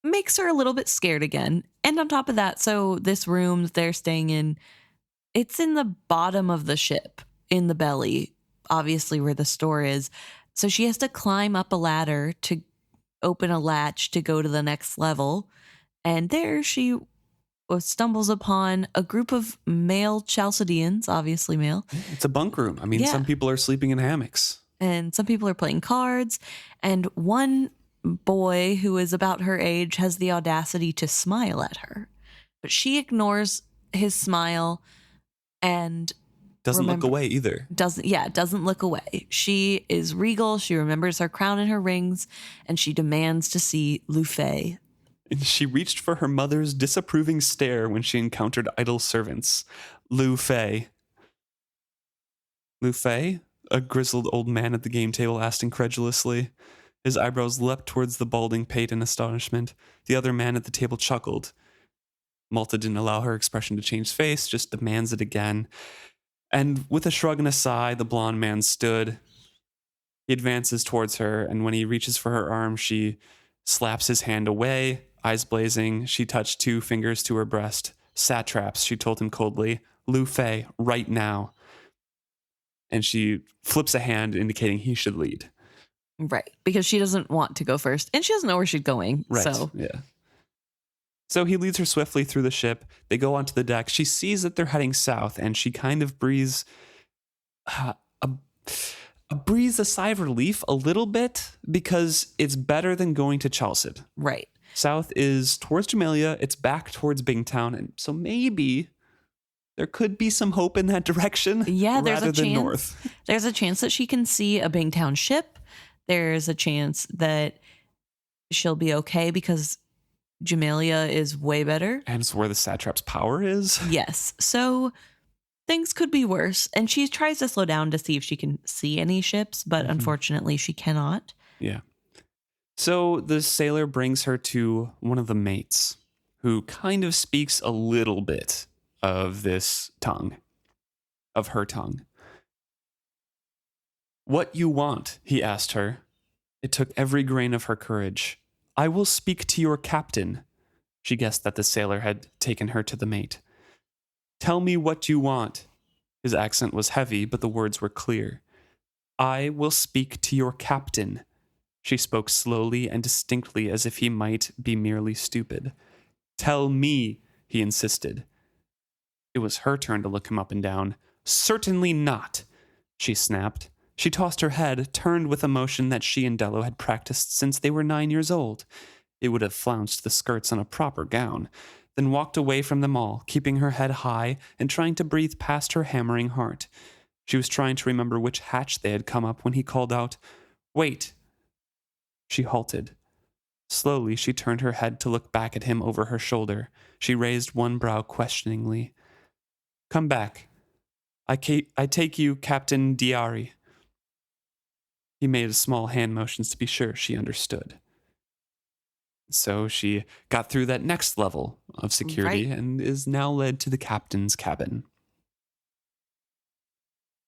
makes her a little bit scared again. And on top of that, so this room they're staying in, it's in the bottom of the ship, in the belly, obviously where the store is. So she has to climb up a ladder to open a latch to go to the next level. And there she stumbles upon a group of male Chalcedeans, obviously male. It's a bunk room. I mean, some people are sleeping in hammocks. And some people are playing cards. And one boy who is about her age has the audacity to smile at her. But she ignores his smile and doesn't look away either. Doesn't look away. She is regal. She remembers her crown and her rings, and she demands to see Lu Fei. And she reached for her mother's disapproving stare when she encountered idle servants. Lu Fei. Lu Fei? A grizzled old man at the game table asked incredulously. His eyebrows leapt towards the balding pate in astonishment. The other man at the table chuckled. Malta didn't allow her expression to change face, just demands it again. And with a shrug and a sigh, the blonde man stood. He advances towards her, and when he reaches for her arm, she slaps his hand away. Eyes blazing, she touched 2 fingers to her breast. Satraps, she told him coldly. Lu Fei, right now. And she flips a hand indicating he should lead. Right, because she doesn't want to go first, and she doesn't know where she's going. Right, so. Yeah. So he leads her swiftly through the ship. They go onto the deck. She sees that they're heading south, and she kind of breathes a sigh of relief a little bit, because it's better than going to Chalced. Right. South is towards Jamelia. It's back towards Bingtown, and so maybe there could be some hope in that direction. Yeah, there's rather a than chance. north. There's a chance that she can see a Bingtown ship. There's a chance that she'll be okay because Jamelia is way better. And it's where the satrap's power is. Yes. So things could be worse. And she tries to slow down to see if she can see any ships, but unfortunately she cannot. Yeah. So the sailor brings her to one of the mates who kind of speaks a little bit of this tongue, of her tongue. What you want, he asked her. It took every grain of her courage. I will speak to your captain. She guessed that the sailor had taken her to the mate. Tell me what you want. His accent was heavy, but the words were clear. I will speak to your captain. She spoke slowly and distinctly as if he might be merely stupid. Tell me, he insisted. It was her turn to look him up and down. Certainly not, she snapped. She tossed her head, turned with a motion that she and Dello had practiced since they were 9 years old. It would have flounced the skirts on a proper gown, then walked away from them all, keeping her head high and trying to breathe past her hammering heart. She was trying to remember which hatch they had come up when he called out, Wait! She halted. Slowly, she turned her head to look back at him over her shoulder. She raised one brow questioningly. Come back. I take you, Captain Diari. He made a small hand motions to be sure she understood. So she got through that next level of security and is now led to the captain's cabin.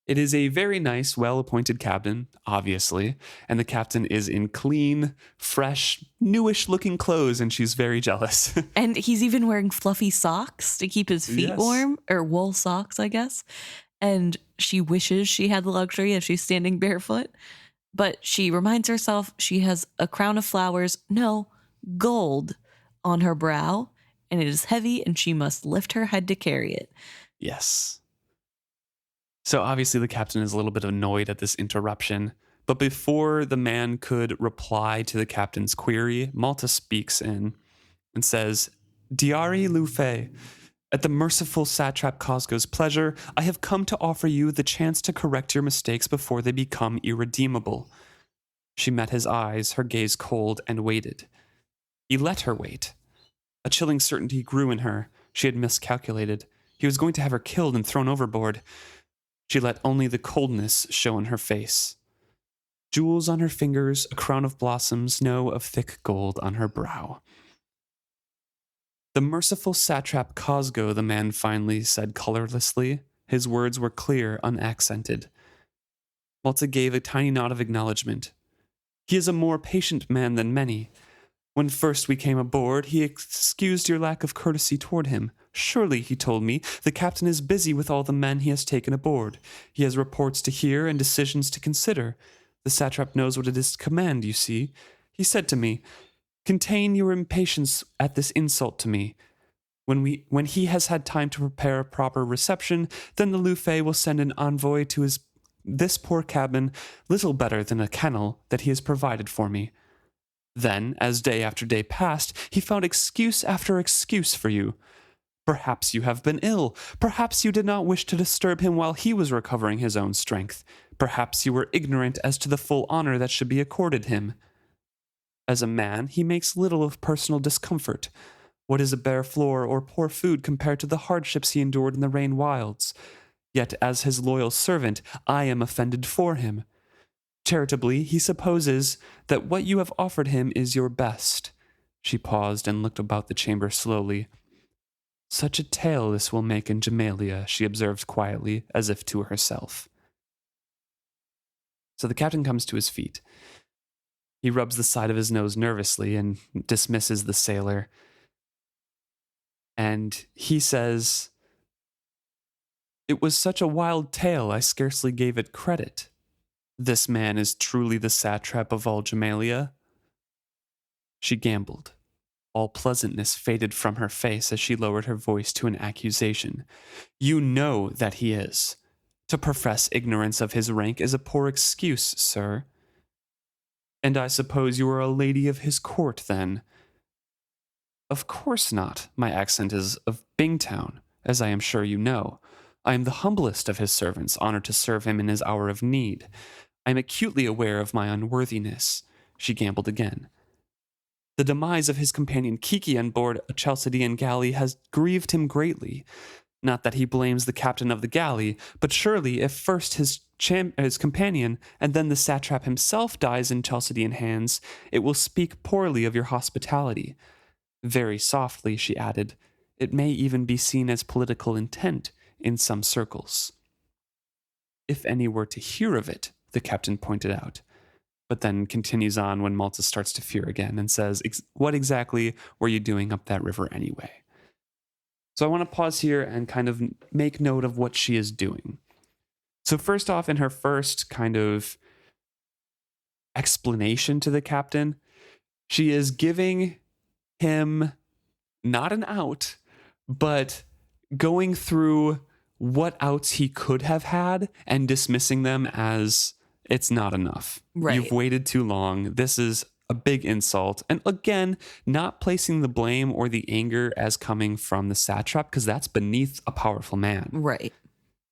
It is a very nice, well-appointed cabin, obviously, and the captain is in clean, fresh, newish-looking clothes, and she's very jealous. And he's even wearing fluffy socks to keep his feet Yes. warm, or wool socks, I guess. And she wishes she had the luxury of she's standing barefoot. But she reminds herself she has a crown of flowers, no, gold, on her brow, and it is heavy, and she must lift her head to carry it. Yes. So obviously the captain is a little bit annoyed at this interruption, but before the man could reply to the captain's query, Malta speaks in and says, Diari Lufe, at the merciful Satrap Cosgo's pleasure, I have come to offer you the chance to correct your mistakes before they become irredeemable. She met his eyes, her gaze cold, and waited. He let her wait. A chilling certainty grew in her. She had miscalculated. He was going to have her killed and thrown overboard. She let only the coldness show in her face. Jewels on her fingers, a crown of blossoms, snow of thick gold on her brow. The merciful Satrap Cosgo, the man finally said colorlessly. His words were clear, unaccented. Malta gave a tiny nod of acknowledgement. He is a more patient man than many. When first we came aboard, he excused your lack of courtesy toward him. Surely, he told me, the captain is busy with all the men he has taken aboard. He has reports to hear and decisions to consider. The satrap knows what it is to command, you see. He said to me, contain your impatience at this insult to me. When he has had time to prepare a proper reception, then the Lufe will send an envoy to this poor cabin, little better than a kennel, that he has provided for me. Then, as day after day passed, he found excuse after excuse for you. Perhaps you have been ill. Perhaps you did not wish to disturb him while he was recovering his own strength. Perhaps you were ignorant as to the full honor that should be accorded him. As a man, he makes little of personal discomfort. What is a bare floor or poor food compared to the hardships he endured in the rain wilds? Yet, as his loyal servant, I am offended for him. Charitably, he supposes that what you have offered him is your best. She paused and looked about the chamber slowly. Such a tale this will make in Jamalia, she observed quietly, as if to herself. So the captain comes to his feet. He rubs the side of his nose nervously and dismisses the sailor. And he says, it was such a wild tale, I scarcely gave it credit. This man is truly the satrap of all Jamalia. She gambled. All pleasantness faded from her face as she lowered her voice to an accusation. You know that he is. To profess ignorance of his rank is a poor excuse, sir. And I suppose you are a lady of his court, then? Of course not. My accent is of Bingtown, as I am sure you know. I am the humblest of his servants, honored to serve him in his hour of need. I am acutely aware of my unworthiness. She gambled again. The demise of his companion Kiki on board a Chalcedean galley has grieved him greatly. Not that he blames the captain of the galley, but surely if first his companion and then the satrap himself dies in Chalcedean hands, it will speak poorly of your hospitality. Very softly, she added, it may even be seen as political intent in some circles. If any were to hear of it, the captain pointed out, but then continues on when Malta starts to fear again and says, what exactly were you doing up that river anyway? So I want to pause here and kind of make note of what she is doing. So first off, in her first kind of explanation to the captain, she is giving him not an out, but going through what outs he could have had and dismissing them as it's not enough. Right. You've waited too long. This is a big insult. And again, not placing the blame or the anger as coming from the satrap, because that's beneath a powerful man. Right.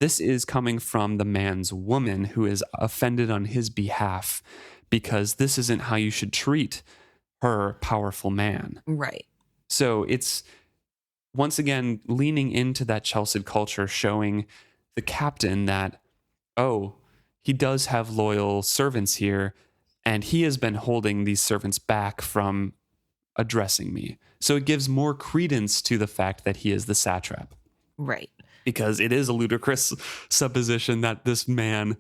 This is coming from the man's woman who is offended on his behalf, because this isn't how you should treat her powerful man. Right. So it's once again leaning into that Chalced culture, showing the captain that, oh, he does have loyal servants here, and he has been holding these servants back from addressing me. So it gives more credence to the fact that he is the satrap. Right. because it is a ludicrous supposition that this man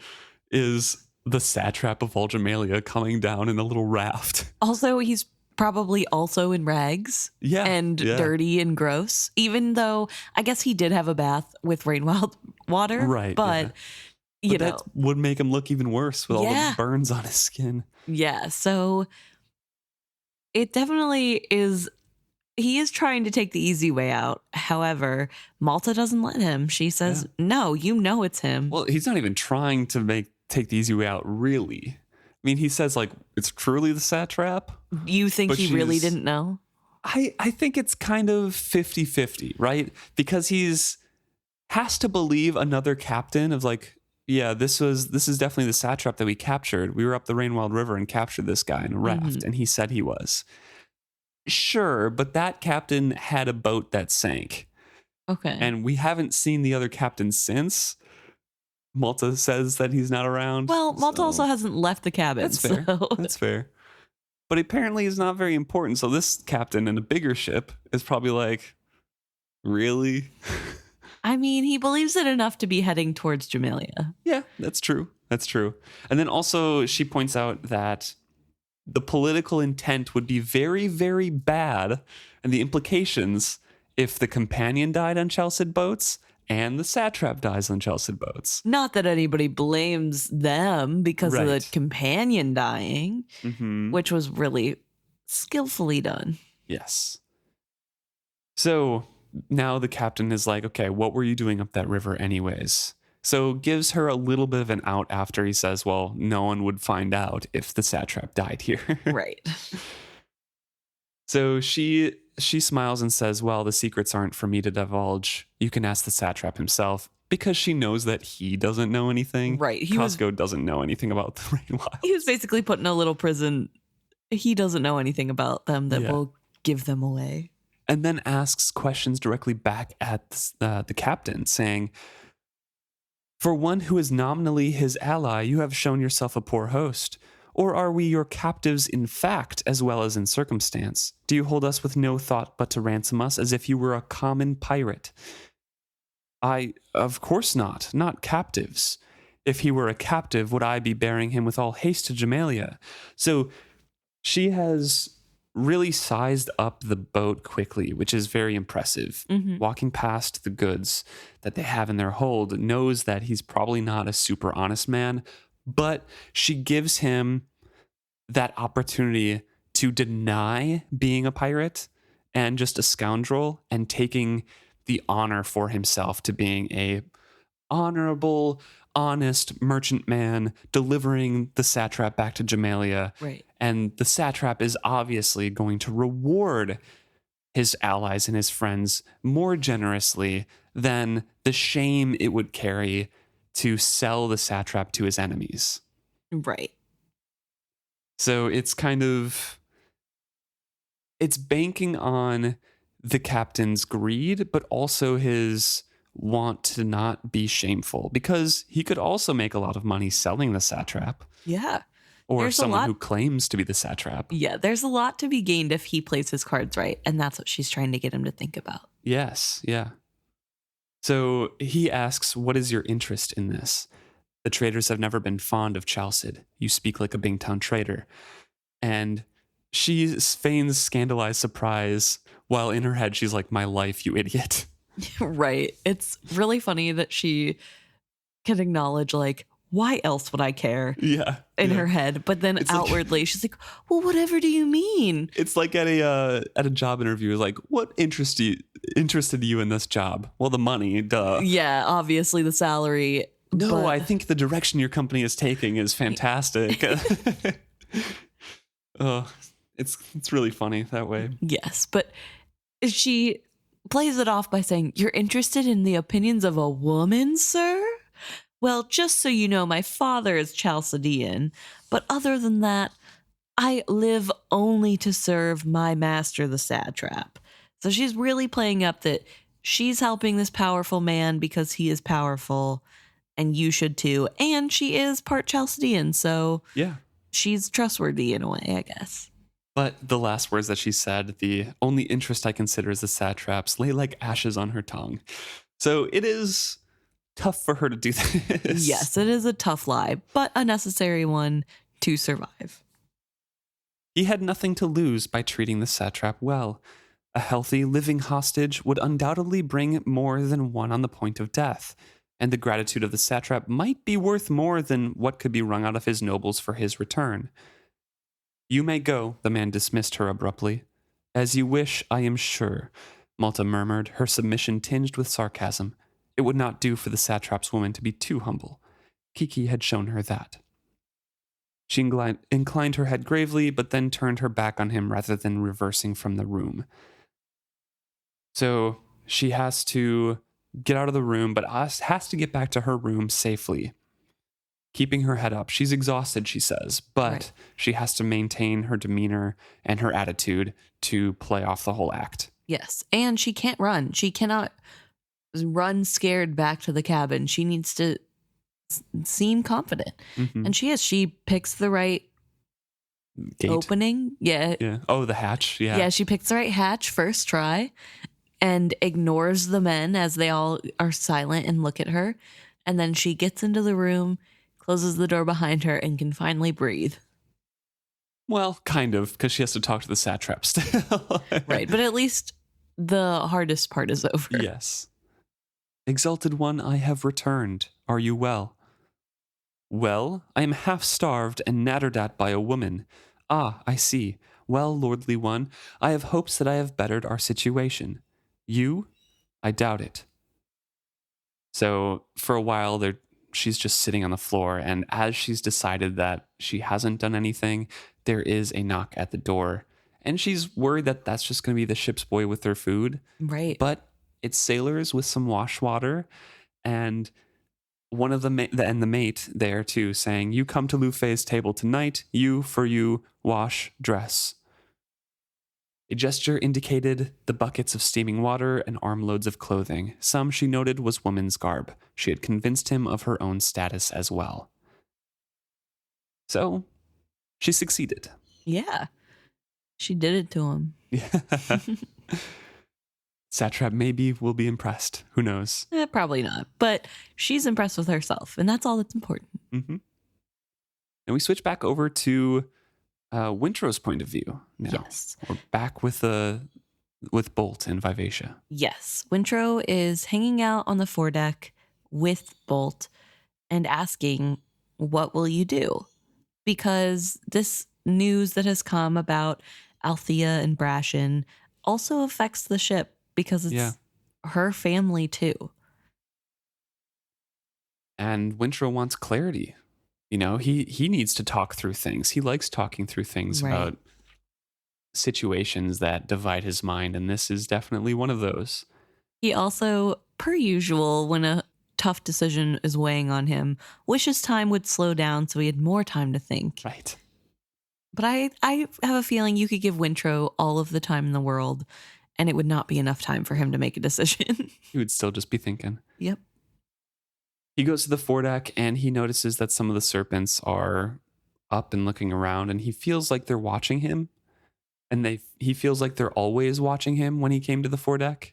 is the satrap of all Jamalia coming down in a little raft. Also, he's probably also in rags and dirty and gross, even though I guess he did have a bath with rainwater. Right. But, you know. That would make him look even worse with all the burns on his skin. Yeah. So it definitely is. He is trying to take the easy way out. However, Malta doesn't let him. She says, no, you know it's him. Well, he's not even trying to take the easy way out, really. I mean, he says, like, it's truly the satrap. You think he really didn't know? I think it's kind of 50-50, right? Because has to believe another captain of like, yeah, this is definitely the satrap that we captured. We were up the Rainwild River and captured this guy in a raft, and he said he was. Sure, but that captain had a boat that sank. Okay. And we haven't seen the other captain since. Malta says that he's not around. Well, Malta also hasn't left the cabin. That's fair. So. That's fair. But apparently he's not very important. So this captain in a bigger ship is probably like, really? I mean, he believes it enough to be heading towards Jamalia. Yeah, that's true. That's true. And then also she points out that the political intent would be very, very bad, and the implications if the companion died on Chalced boats and the satrap dies on Chalced boats. Not that anybody blames them because of the companion dying, which was really skillfully done. Yes. So now the captain is like, okay, what were you doing up that river anyways? So gives her a little bit of an out after he says, well, no one would find out if the satrap died here. Right. So she smiles and says, well, the secrets aren't for me to divulge. You can ask the satrap himself, because she knows that he doesn't know anything. Right. Cosgo doesn't know anything about the Rainwild. He was basically put in a little prison. He doesn't know anything about them that will give them away. And then asks questions directly back at the captain, saying, for one who is nominally his ally, you have shown yourself a poor host. Or are we your captives in fact as well as in circumstance? Do you hold us with no thought but to ransom us as if you were a common pirate? Of course not captives. If he were a captive, would I be bearing him with all haste to Jamalia? So she has really sized up the boat quickly, which is very impressive. Walking past the goods that they have in their hold, knows that he's probably not a super honest man, but she gives him that opportunity to deny being a pirate and just a scoundrel, and taking the honor for himself to being a honorable, honest merchantman delivering the satrap back to Jamalia. Right. And the satrap is obviously going to reward his allies and his friends more generously than the shame it would carry to sell the satrap to his enemies. Right. So it's banking on the captain's greed, but also his want to not be shameful, because he could also make a lot of money selling the satrap. Yeah. Or someone who claims to be the satrap. Yeah, there's a lot to be gained if he plays his cards right, and that's what she's trying to get him to think about. Yes, yeah. So he asks, what is your interest in this? The traders have never been fond of Chalced. You speak like a Bingtown trader. And she feigns scandalized surprise, while in her head she's like, my life, you idiot. Right. It's really funny that she can acknowledge, like, why else would I care? Yeah. In her head. But then outwardly, she's like, well, whatever do you mean? It's like at a job interview, like, what interested you in this job? Well, the money, duh. Yeah, obviously the salary. No, I think the direction your company is taking is fantastic. Oh, it's really funny that way. Yes, but she plays it off by saying, you're interested in the opinions of a woman, sir? Well, just so you know, my father is Chalcedean, but other than that, I live only to serve my master, the satrap. So she's really playing up that she's helping this powerful man because he is powerful, and you should too. And she is part Chalcedean, so yeah, she's trustworthy in a way, I guess. But the last words that she said, the only interest I consider is the satraps, lay like ashes on her tongue. So it is tough for her to do this. Yes, it is a tough lie, but a necessary one to survive. He had nothing to lose by treating the satrap well. A healthy, living hostage would undoubtedly bring more than one on the point of death, and the gratitude of the satrap might be worth more than what could be wrung out of his nobles for his return. You may go, the man dismissed her abruptly. As you wish, I am sure, Malta murmured, her submission tinged with sarcasm. It would not do for the satrap's woman to be too humble. Kiki had shown her that. She inclined her head gravely, but then turned her back on him rather than reversing from the room. So she has to get out of the room, but has to get back to her room safely, keeping her head up. She's exhausted, she says, but she has to maintain her demeanor and her attitude to play off the whole act. Yes, and she can't run. She cannot run scared back to the cabin. She needs to seem confident. Mm-hmm. And she is. She picks the right Gate. opening. Yeah. Oh, the hatch. Yeah. Yeah, she picks the right hatch first try and ignores the men as they all are silent and look at her. And then she gets into the room, closes the door behind her, and can finally breathe. Well, kind of, because she has to talk to the satrap still. Right, but at least the hardest part is over. Yes. Exalted one, I have returned. Are you well? Well, I am half starved and nattered at by a woman. Ah, I see. Well, lordly one, I have hopes that I have bettered our situation. You? I doubt it. So, for a while, she's just sitting on the floor, and as she's decided that she hasn't done anything, there is a knock at the door. And she's worried that that's just going to be the ship's boy with their food. Right. But it's sailors with some wash water, and one of the mate there too, saying, "You come to Lufay's table tonight. You, for you, wash, dress." A gesture indicated the buckets of steaming water and armloads of clothing. Some, she noted, was woman's garb. She had convinced him of her own status as well. So, she succeeded. Yeah. She did it to him. Satrap maybe will be impressed. Who knows? Probably not. But she's impressed with herself, and that's all that's important. Mm-hmm. And we switch back over to Wintrow's point of view now. Yes. We're back with Bolt and Vivacia. Yes. Wintrow is hanging out on the foredeck with Bolt and asking, what will you do? Because this news that has come about Althea and Brashen also affects the ship because it's her family too. And Wintrow wants clarity. You know, he needs to talk through things. He likes talking through things about situations that divide his mind, and this is definitely one of those. He also, per usual, when a tough decision is weighing on him, wishes time would slow down so he had more time to think. Right. But I have a feeling you could give Wintrow all of the time in the world, and it would not be enough time for him to make a decision. He would still just be thinking. Yep. He goes to the foredeck and he notices that some of the serpents are up and looking around, and he feels like they're watching him. And he feels like they're always watching him when he came to the foredeck.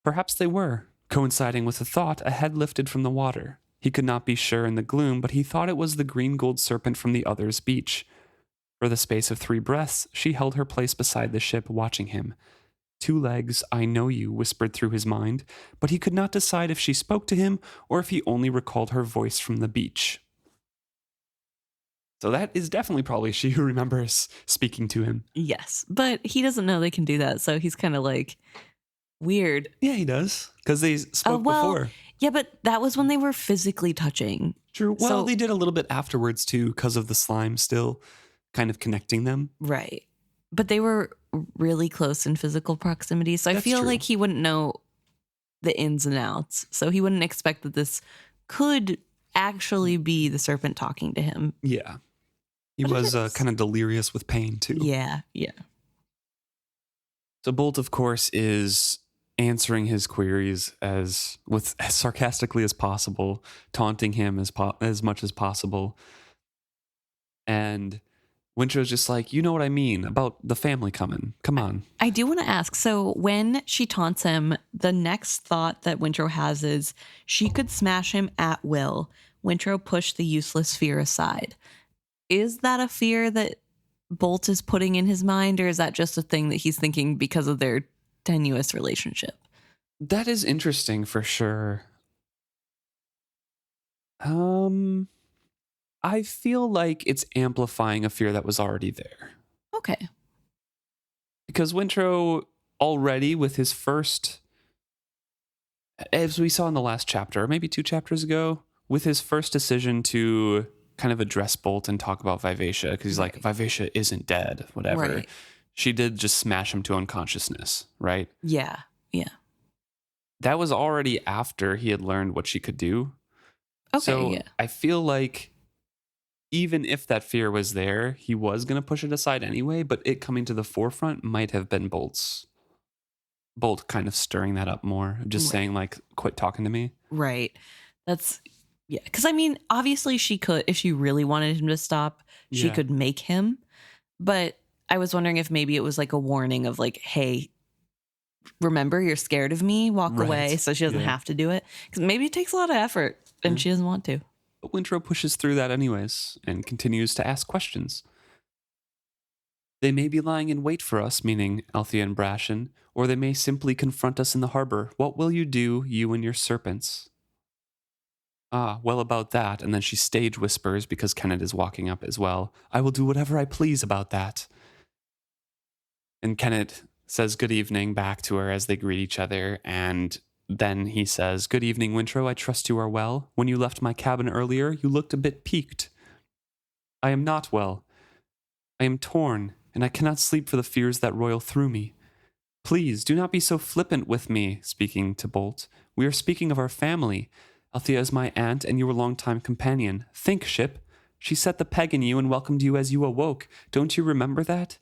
Perhaps they were. Coinciding with the thought, a head lifted from the water. He could not be sure in the gloom, but he thought it was the green gold serpent from the other's beach. For the space of 3 breaths, she held her place beside the ship, watching him. 2 legs, I know you, whispered through his mind, but he could not decide if she spoke to him or if he only recalled her voice from the beach. So that is definitely probably she who remembers speaking to him. Yes, but he doesn't know they can do that, so he's kind of like, weird. Yeah, he does, because they spoke before. Yeah, but that was when they were physically touching. True. Well, they did a little bit afterwards, too, because of the slime still kind of connecting them. Right. But they were really close in physical proximity, so I feel like he wouldn't know the ins and outs. So he wouldn't expect that this could actually be the serpent talking to him. Yeah. He was kind of delirious with pain, too. Yeah. So Bolt, of course, is answering his queries as sarcastically as possible, taunting him as much as possible. And Wintrow's just like, you know what I mean about the family coming. Come on. I do want to ask, so when she taunts him, the next thought that Wintrow has is she could smash him at will. Wintrow pushed the useless fear aside. Is that a fear that Bolt is putting in his mind, or is that just a thing that he's thinking because of their tenuous relationship? That is interesting for sure. I feel like it's amplifying a fear that was already there. Okay. Because Wintrow already with his first, as we saw in the last chapter, maybe 2 chapters ago, with his first decision to kind of address Bolt and talk about Vivacia, because he's like, Vivacia isn't dead, whatever. Right. She did just smash him to unconsciousness, right? Yeah. Yeah. That was already after he had learned what she could do. Okay. So yeah. I feel like even if that fear was there, he was going to push it aside anyway, but it coming to the forefront might have been Bolt kind of stirring that up more, just saying like, quit talking to me. Right. That's, yeah. Because I mean, obviously she could, if she really wanted him to stop, she could make him. But I was wondering if maybe it was like a warning of like, hey, remember, you're scared of me, walk away, so she doesn't have to do it. Because maybe it takes a lot of effort and she doesn't want to. But Wintrow pushes through that anyways and continues to ask questions. They may be lying in wait for us, meaning Althea and Brashen, or they may simply confront us in the harbor. What will you do, you and your serpents? Ah, well, about that. And then she stage whispers, because Kennit is walking up as well. I will do whatever I please about that. And Kennit says good evening back to her as they greet each other, and then he says, good evening, Wintrow. I trust you are well. When you left my cabin earlier, you looked a bit peaked. I am not well. I am torn, and I cannot sleep for the fears that roil through me. Please, do not be so flippant with me, speaking to Bolt. We are speaking of our family. Althea is my aunt and your longtime companion. Think, ship. She set the peg in you and welcomed you as you awoke. Don't you remember that?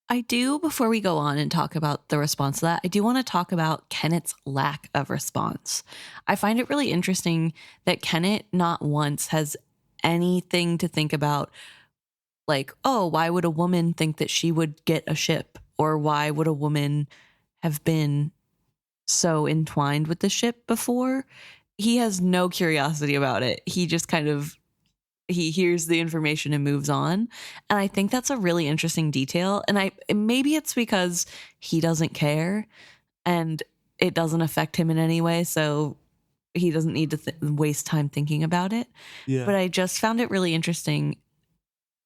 I do, before we go on and talk about the response to that, I do want to talk about Kennit's lack of response. I find it really interesting that Kennit not once has anything to think about, like, oh, why would a woman think that she would get a ship? Or why would a woman have been so entwined with the ship before? He has no curiosity about it. He just kind of, he hears the information and moves on. And I think that's a really interesting detail. And maybe it's because he doesn't care and it doesn't affect him in any way. So he doesn't need to waste time thinking about it. Yeah. But I just found it really interesting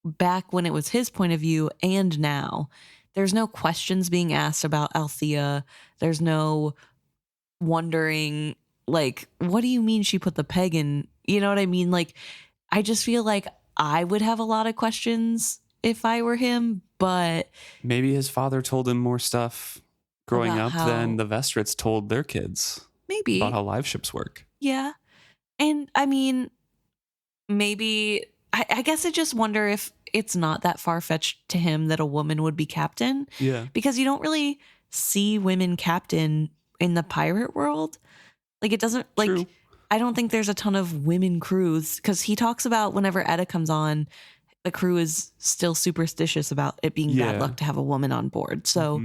back when it was his point of view and now. There's no questions being asked about Althea. There's no wondering, like, what do you mean she put the peg in? You know what I mean? Like, I just feel like I would have a lot of questions if I were him, but maybe his father told him more stuff growing up than the Vestrits told their kids. Maybe. About how live ships work. Yeah. And I mean, maybe, I guess I just wonder if it's not that far-fetched to him that a woman would be captain. Yeah. Because you don't really see women captain in the pirate world. Like, it doesn't, like, true. I don't think there's a ton of women crews, because he talks about whenever Etta comes on, the crew is still superstitious about it being bad luck to have a woman on board. So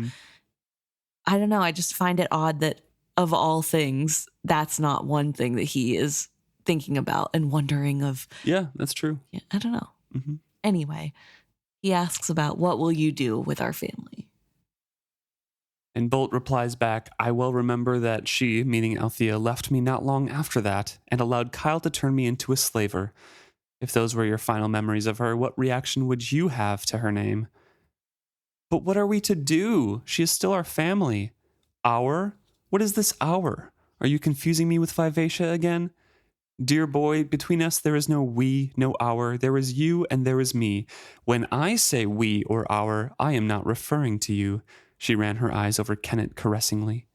I don't know. I just find it odd that of all things, that's not one thing that he is thinking about and wondering of. Yeah, that's true. Yeah, I don't know. Mm-hmm. Anyway, he asks about what will you do with our family? And Bolt replies back, I well remember that she, meaning Althea, left me not long after that and allowed Kyle to turn me into a slaver. If those were your final memories of her, what reaction would you have to her name? But what are we to do? She is still our family. Our? What is this our? Are you confusing me with Vivacia again? Dear boy, between us there is no we, no our. There is you and there is me. When I say we or our, I am not referring to you. She ran her eyes over Kennit caressingly.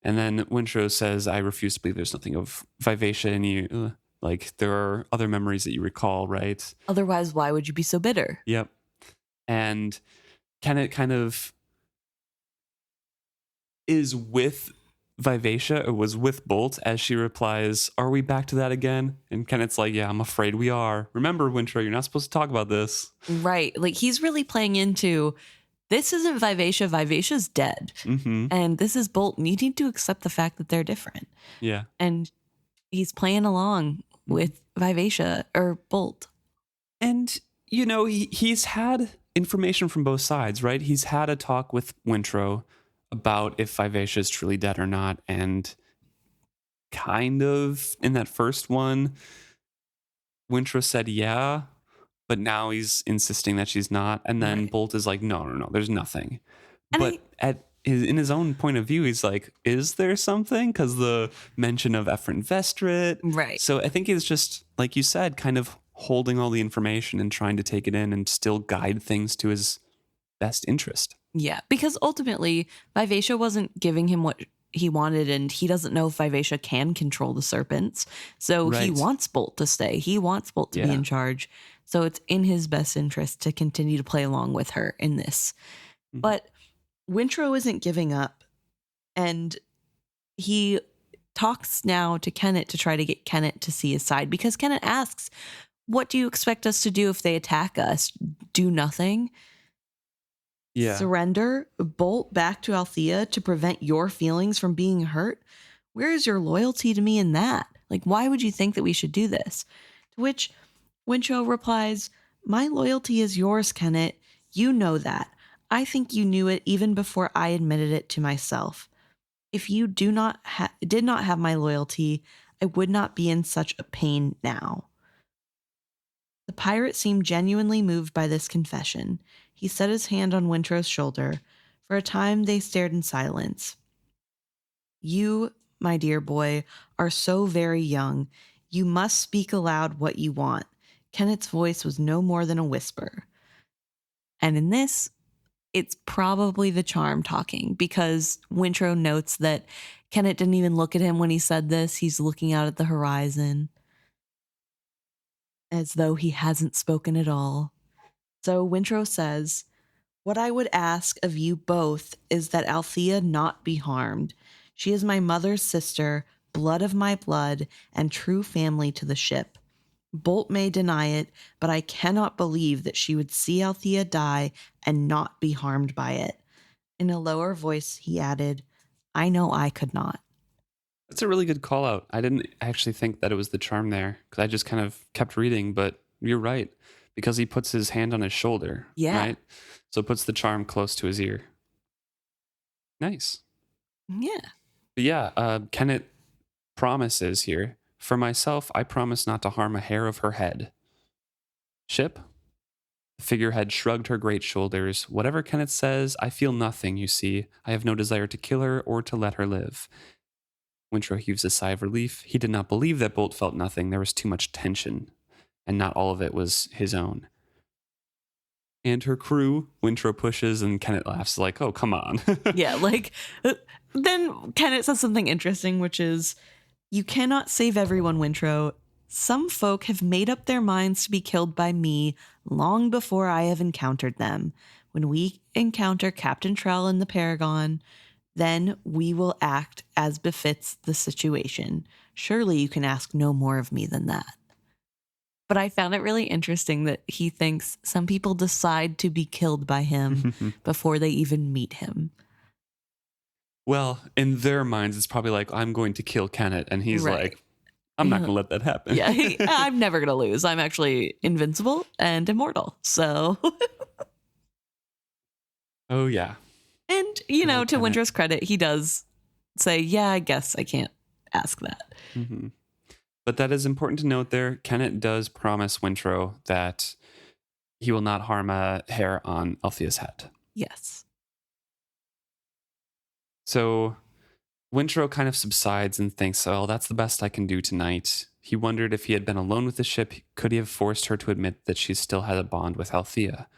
And then Wintrow says, I refuse to believe there's nothing of Vivacia in you. Like, there are other memories that you recall, right? Otherwise, why would you be so bitter? Yep. And Kennit kind of is with Vivacia was with Bolt as she replies, "Are we back to that again?" And Kennet's like, "Yeah, I'm afraid we are. Remember, Wintrow, you're not supposed to talk about this." Right. Like he's really playing into this isn't Vivacia. Vivacia's dead. Mm-hmm. And this is Bolt needing to accept the fact that they're different. Yeah. And he's playing along with Vivacia or Bolt. And, he's had information from both sides, right? He's had a talk with Wintrow about if Vivacia is truly dead or not. And kind of in that first one, Wintrow said yeah, but now he's insisting that she's not. And then Right. Bolt is like, no, there's nothing. And But in his own point of view, he's like, is there something? Because the mention of Efren Vestrit. Right. So I think he's just, like you said, kind of holding all the information and trying to take it in and still guide things to his best interest. Yeah, because ultimately Vivacia wasn't giving him what he wanted, and he doesn't know if Vivacia can control the serpents. So he Right. wants Bolt to stay. He wants Bolt to be Yeah. in charge. So it's in his best interest to continue to play along with her in this. Mhm. But Wintrow isn't giving up, and he talks now to Kennit to try to get Kennit to see his side, because Kennit asks, "What do you expect us to do if they attack us? Do nothing? Yeah. Surrender, bolt back to Althea to prevent your feelings from being hurt? Where is your loyalty to me in that? Like, why would you think that we should do this?" To which Wintrow replies, "My loyalty is yours, Kennit. You know that. I think you knew it even before I admitted it to myself. If you did not have my loyalty, I would not be in such a pain now." The pirate seemed genuinely moved by this confession. He set his hand on Wintrow's shoulder. For a time, they stared in silence. "You, my dear boy, are so very young. You must speak aloud what you want." Kennet's voice was no more than a whisper. And in this, it's probably the charm talking, because Wintrow notes that Kennit didn't even look at him when he said this. He's looking out at the horizon as though he hasn't spoken at all. So Wintrow says, "What I would ask of you both is that Althea not be harmed. She is my mother's sister, blood of my blood, and true family to the ship. Bolt may deny it, but I cannot believe that she would see Althea die and not be harmed by it." In a lower voice, he added, "I know I could not." That's a really good call out. I didn't actually think that it was the charm there because I just kind of kept reading, but you're right because he puts his hand on his shoulder. Yeah. Right. So it puts the charm close to his ear. Nice. Yeah. But yeah, Kennit promises here. "For myself, I promise not to harm a hair of her head." Ship? The figurehead shrugged her great shoulders. "Whatever Kennit says, I feel nothing, you see. I have no desire to kill her or to let her live." Wintrow heaves a sigh of relief. He did not believe that Bolt felt nothing. There was too much tension, and not all of it was his own. "And her crew," Wintrow pushes, and Kennit laughs like, "Oh, come on." Yeah, like, then Kennit says something interesting, which is, "You cannot save everyone, Wintrow. Some folk have made up their minds to be killed by me long before I have encountered them. When we encounter Captain Trell in the Paragon, then we will act as befits the situation. Surely you can ask no more of me than that." But I found it really interesting that he thinks some people decide to be killed by him before they even meet him. Well, in their minds, it's probably like, I'm going to kill Kennit. And he's Right. like, I'm not going to let that happen. Yeah, I'm never going to lose. I'm actually invincible and immortal. So, Oh, yeah. and, to Kennit. Wintrow's credit, he does say, "Yeah, I guess I can't ask that." Mm-hmm. But that is important to note there. Kennit does promise Wintrow that he will not harm a hair on Althea's head. Yes. So Wintrow kind of subsides and thinks, oh, that's the best I can do tonight. He wondered if he had been alone with the ship, could he have forced her to admit that she still had a bond with Althea?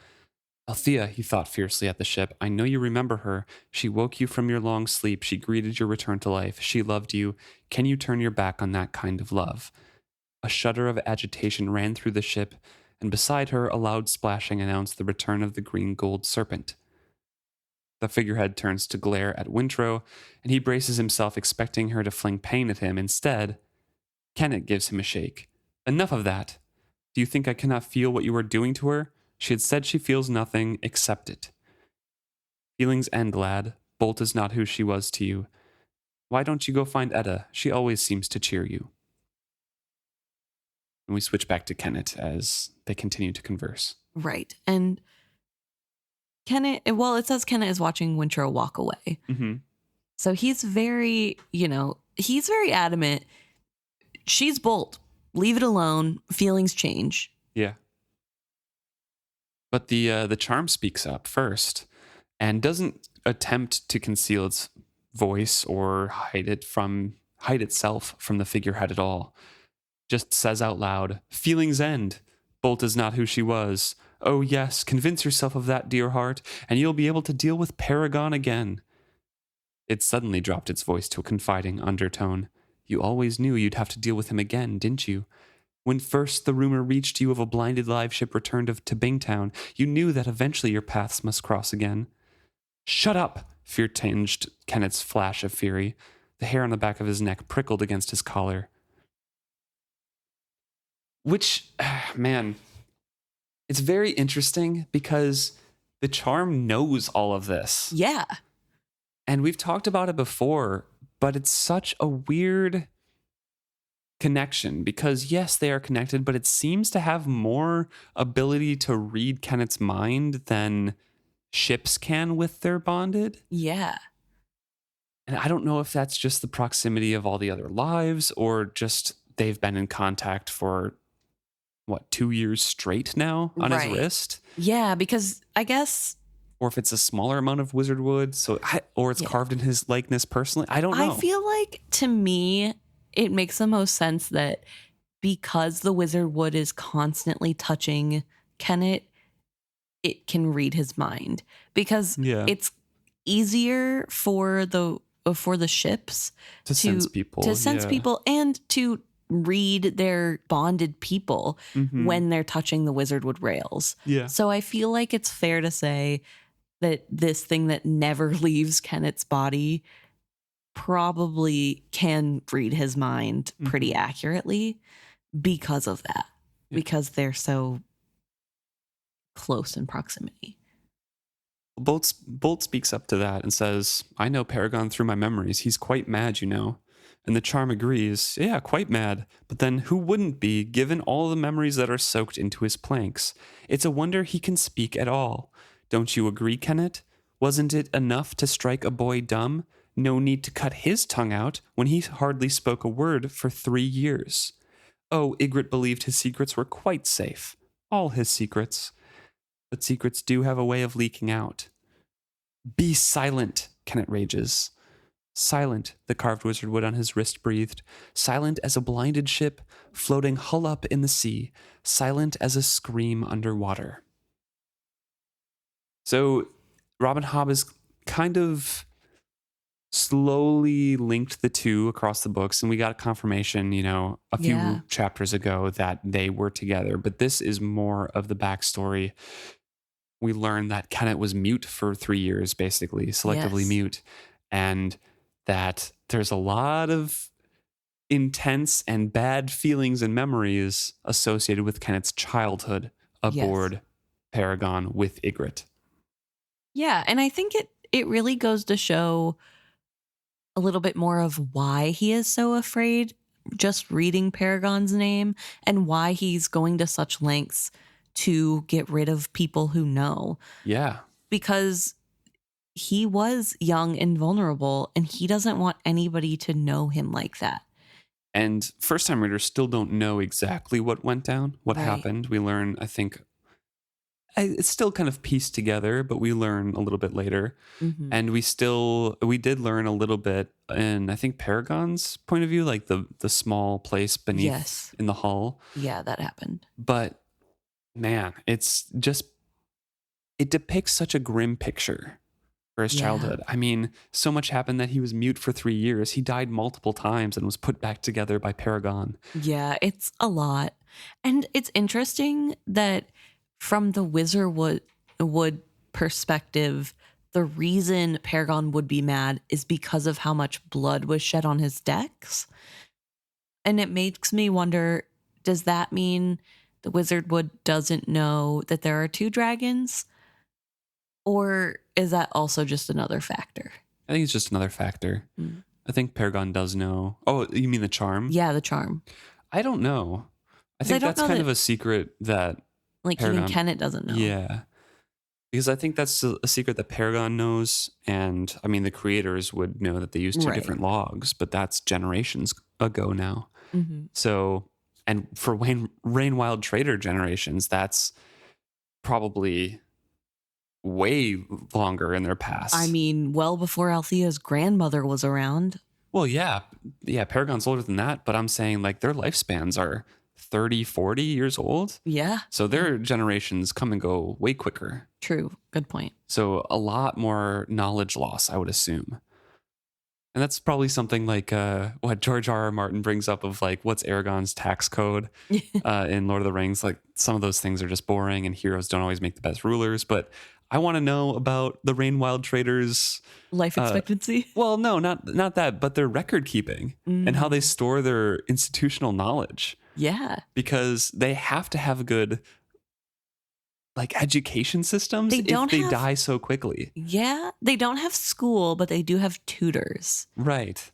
"Althea," he thought fiercely at the ship, "I know you remember her. She woke you from your long sleep. She greeted your return to life. She loved you. Can you turn your back on that kind of love?" A shudder of agitation ran through the ship, and beside her, a loud splashing announced the return of the green gold serpent. The figurehead turns to glare at Wintrow, and he braces himself, expecting her to fling pain at him. Instead, Kennit gives him a shake. Enough of that. Do you think I cannot feel what you are doing to her? She had said she feels nothing. Accept it. Feelings end, lad. Bolt is not who she was to you. Why don't you go find Etta? She always seems to cheer you. And we switch back to Kennit as they continue to converse. Right. And Kennit, well, it says Kennit is watching Wintrow walk away. Mm-hmm. So he's very, he's very adamant. She's Bolt. Leave it alone. Feelings change. Yeah. But the charm speaks up first and doesn't attempt to conceal its voice or hide itself from the figurehead at all. Just says out loud, feelings end. Bolt is not who she was. Oh yes, convince yourself of that, dear heart, and you'll be able to deal with Paragon again. It suddenly dropped its voice to a confiding undertone. You always knew you'd have to deal with him again, didn't you? When first the rumor reached you of a blinded Liveship returned to Divvytown, you knew that eventually your paths must cross again. Shut up! Fear tinged Kennit's flash of fury. The hair on the back of his neck prickled against his collar. Which, man, it's very interesting because the charm knows all of this. Yeah. And we've talked about it before, but it's such a weird connection because, yes, they are connected, but it seems to have more ability to read Kennit's mind than ships can with their bonded. Yeah. And I don't know if that's just the proximity of all the other lives or just they've been in contact for 2 years straight now on his wrist? Yeah, because I guess... Or if it's a smaller amount of wizard wood, or it's carved in his likeness personally. I don't know. I feel like, to me, it makes the most sense that because the wizard wood is constantly touching Kennit, it can read his mind. Because it's easier for the ships to sense people. And to read their bonded people when they're touching the wizard wood rails. Yeah. So I feel like it's fair to say that this thing that never leaves Kennit's body probably can read his mind pretty accurately because of that. Yeah. Because they're so close in proximity. Bolt speaks up to that and says, I know Paragon through my memories. He's quite mad, you know. And the charm agrees, yeah, quite mad. But then who wouldn't be, given all the memories that are soaked into his planks? It's a wonder he can speak at all. Don't you agree, Kennit? Wasn't it enough to strike a boy dumb? No need to cut his tongue out when he hardly spoke a word for 3 years. Oh, Ygritte believed his secrets were quite safe. All his secrets. But secrets do have a way of leaking out. Be silent, Kennit rages. Silent, the carved wizard wood on his wrist breathed. Silent as a blinded ship floating hull up in the sea. Silent as a scream underwater. So Robin Hobb has kind of slowly linked the two across the books, and we got confirmation, a few chapters ago that they were together. But this is more of the backstory. We learned that Kennit was mute for 3 years, basically, selectively mute, and that there's a lot of intense and bad feelings and memories associated with Kennit's childhood aboard Paragon with Ygritte. Yeah, and I think it really goes to show a little bit more of why he is so afraid just reading Paragon's name and why he's going to such lengths to get rid of people who know. Yeah. Because he was young and vulnerable, and he doesn't want anybody to know him like that. And first-time readers still don't know exactly what went down, what happened. We learn, I think, it's still kind of pieced together, but we learn a little bit later. Mm-hmm. And we did learn a little bit in, I think, Paragon's point of view, like the small place beneath in the hull. Yeah, that happened. But man, it depicts such a grim picture for his childhood. I mean, so much happened that he was mute for 3 years. He died multiple times and was put back together by Paragon. Yeah, it's a lot. And it's interesting that from the wizard wood perspective, the reason Paragon would be mad is because of how much blood was shed on his decks. And it makes me wonder, does that mean the Wizardwood doesn't know that there are 2 dragons? Or is that also just another factor? I think it's just another factor. I think Paragon does know. Oh, you mean the charm? Yeah, the charm. I don't know. I 'Cause think I don't that's know kind that- of a secret that Like Paragon, even Kennit doesn't know. Yeah. Because I think that's a secret that Paragon knows. And I mean, the creators would know that they use 2 Right. different logs, but that's generations ago now. Mhm. So, and for Rainwild Trader generations, that's probably way longer in their past. I mean, well before Althea's grandmother was around. Well, yeah. Paragon's older than that, but I'm saying like their lifespans are 30, 40 years old. Yeah, So their generations come and go way quicker. true. Good point. So a lot more knowledge loss, I would assume. And that's probably something like what George R. R. Martin brings up of like, what's Aragon's tax code in Lord of the Rings? Like some of those things are just boring and heroes don't always make the best rulers. But I want to know about the Rainwild Traders' Life expectancy. well, no, not that, but their record keeping and how they store their institutional knowledge. Yeah. Because they have to have good like education systems They don't if they have- die so quickly. Yeah. They don't have school, but they do have tutors. Right.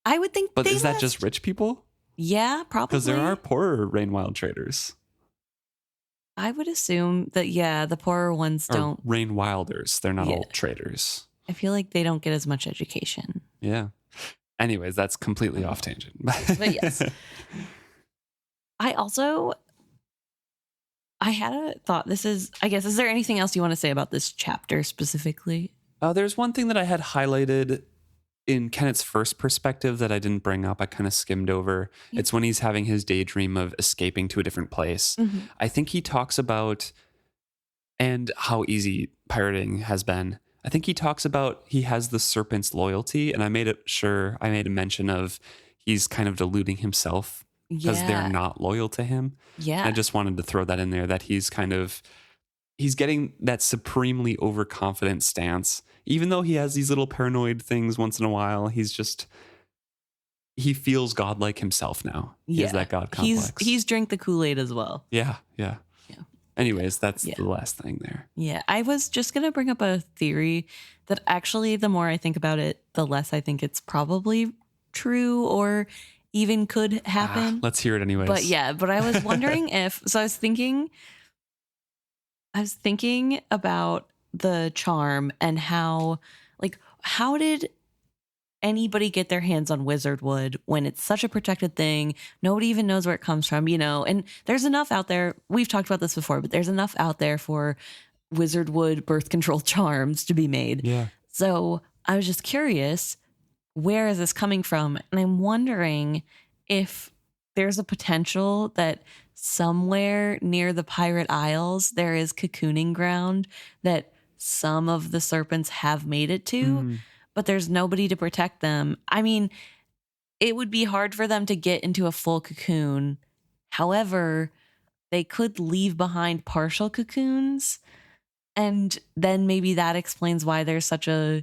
I would think But they is that must- just rich people? Yeah, probably. Because there are poorer Rainwild traders. I would assume that, yeah, the poorer ones Or don't. Rainwilders. They're not Yeah. all traders. I feel like they don't get as much education. Yeah. Anyways, that's completely off tangent. But yes. I had a thought. Is there anything else you want to say about this chapter specifically? There's one thing that I had highlighted in Kennit's first perspective that I didn't bring up. I kind of skimmed over. Yeah. It's when he's having his daydream of escaping to a different place. Mhm. I think he talks about, and how easy pirating has been. I think he talks about he has the serpent's loyalty, and I made a mention of he's kind of deluding himself because they're not loyal to him. Yeah. I just wanted to throw that in there that he's getting that supremely overconfident stance. Even though he has these little paranoid things once in a while, he feels godlike himself now. He has that god complex. He's drank the Kool-Aid as well. Yeah. Anyways, that's Yeah. the last thing there. Yeah. I was just going to bring up a theory that actually, the more I think about it, the less I think it's probably true or even could happen. Let's hear it anyways. But I was wondering I was thinking about the charm and how did anybody get their hands on Wizardwood when it's such a protected thing? Nobody even knows where it comes from, and there's enough out there. We've talked about this before, but there's enough out there for Wizardwood birth control charms to be made. Yeah. So I was just curious, where is this coming from? And I'm wondering if there's a potential that somewhere near the Pirate Isles, there is cocooning ground that some of the serpents have made it to, but there's nobody to protect them. I mean, it would be hard for them to get into a full cocoon. However, they could leave behind partial cocoons. And then maybe that explains why there's such a